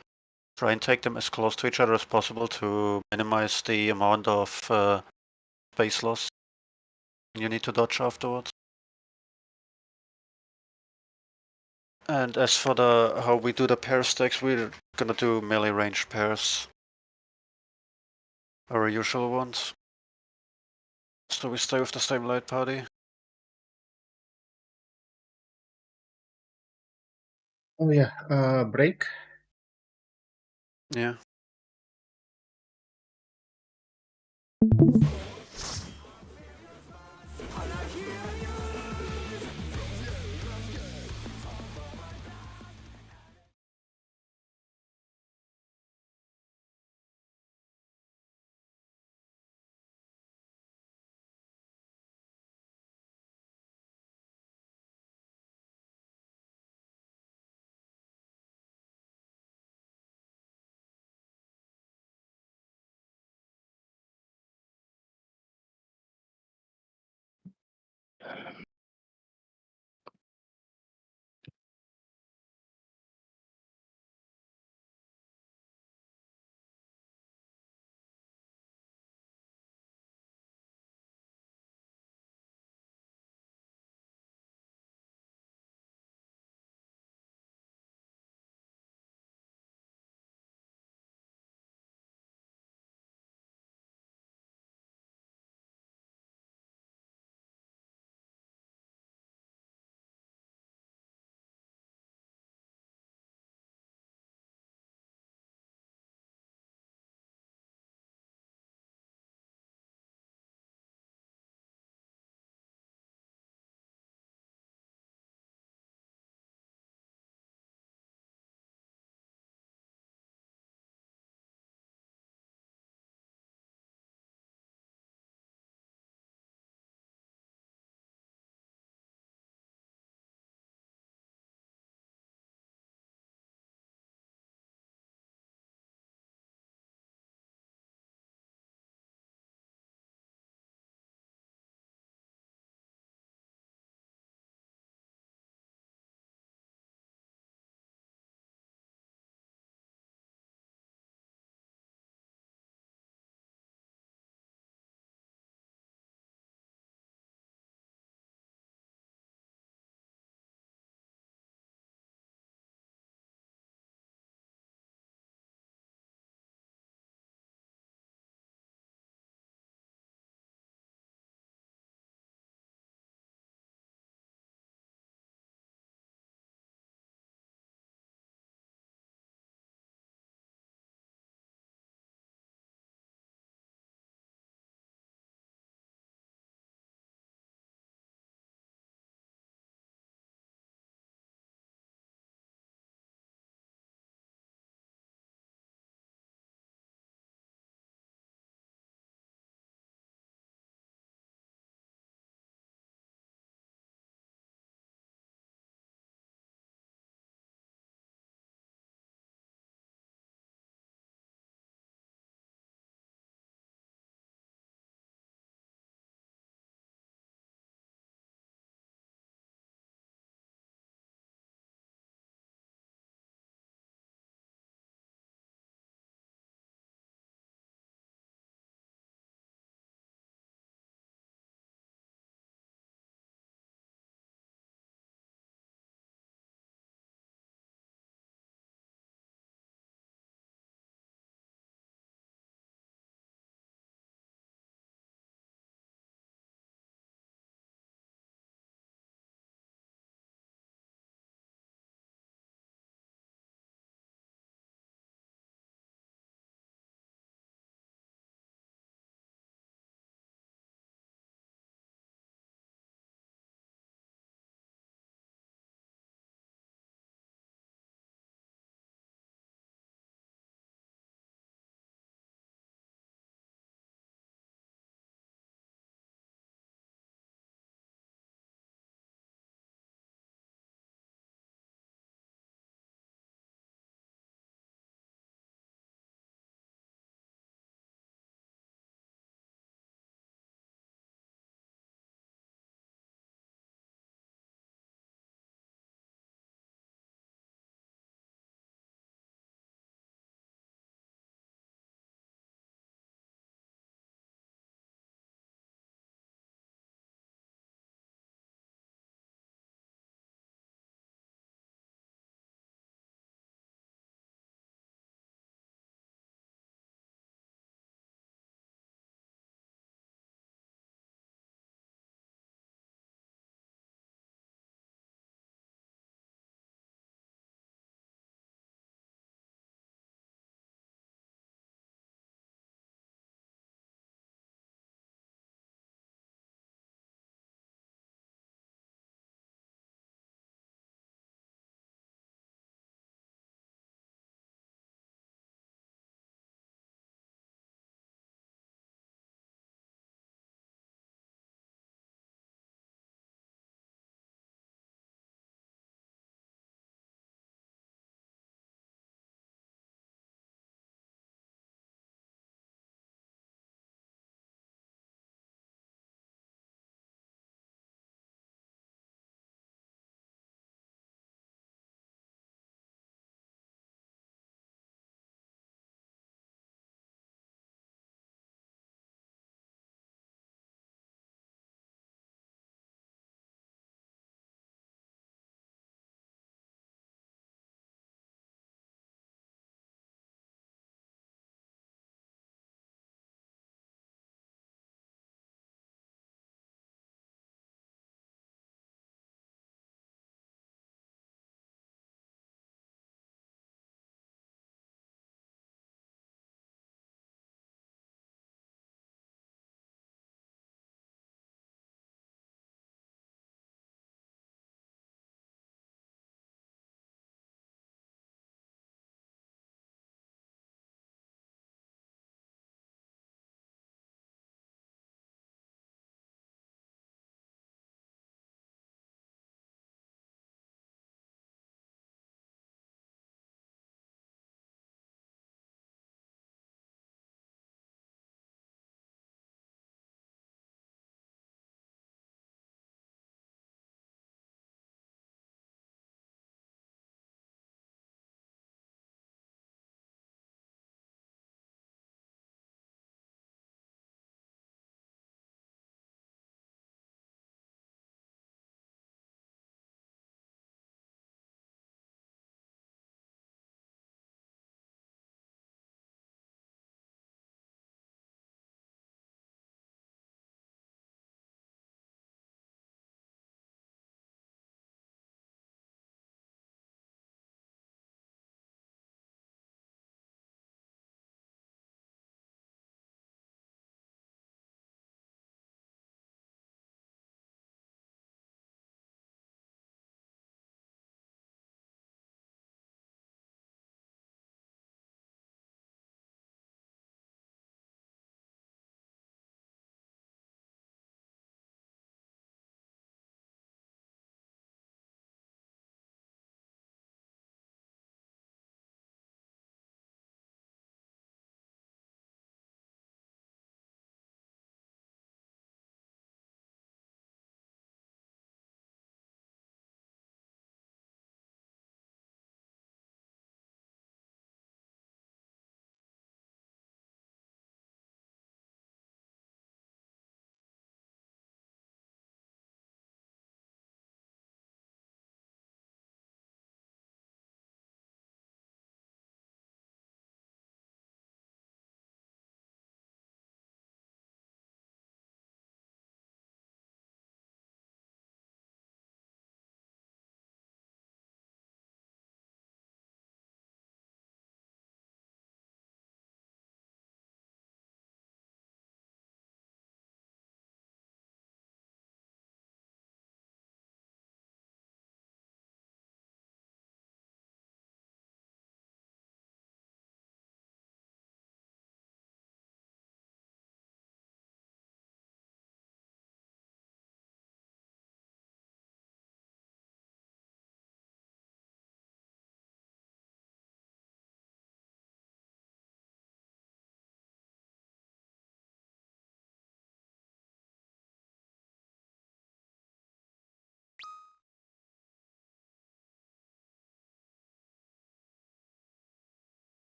try and take them as close to each other as possible to minimize the amount of space loss you need to dodge afterwards. And as for how we do the pair stacks, we're gonna do melee ranged pairs. Our usual ones. So we stay with the same light party. Oh yeah, break. Yeah.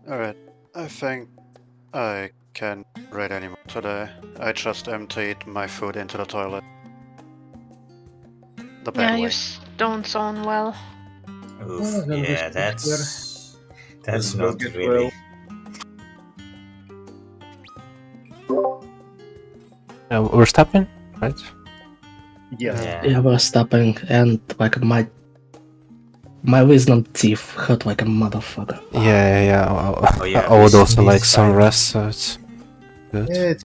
Alright, I think I can't raid anymore today. I just emptied my food into the toilet. The bad Yeah, you way. don't zone well. Oof, then we yeah, should that's Let's not get really. We're stopping, right? Yeah. Yeah, we're stopping, and like my wisdom teeth hurt like a motherfucker. Yeah. Oh, yeah, I would this- also this like some time- rest, so it's good. Yeah, it's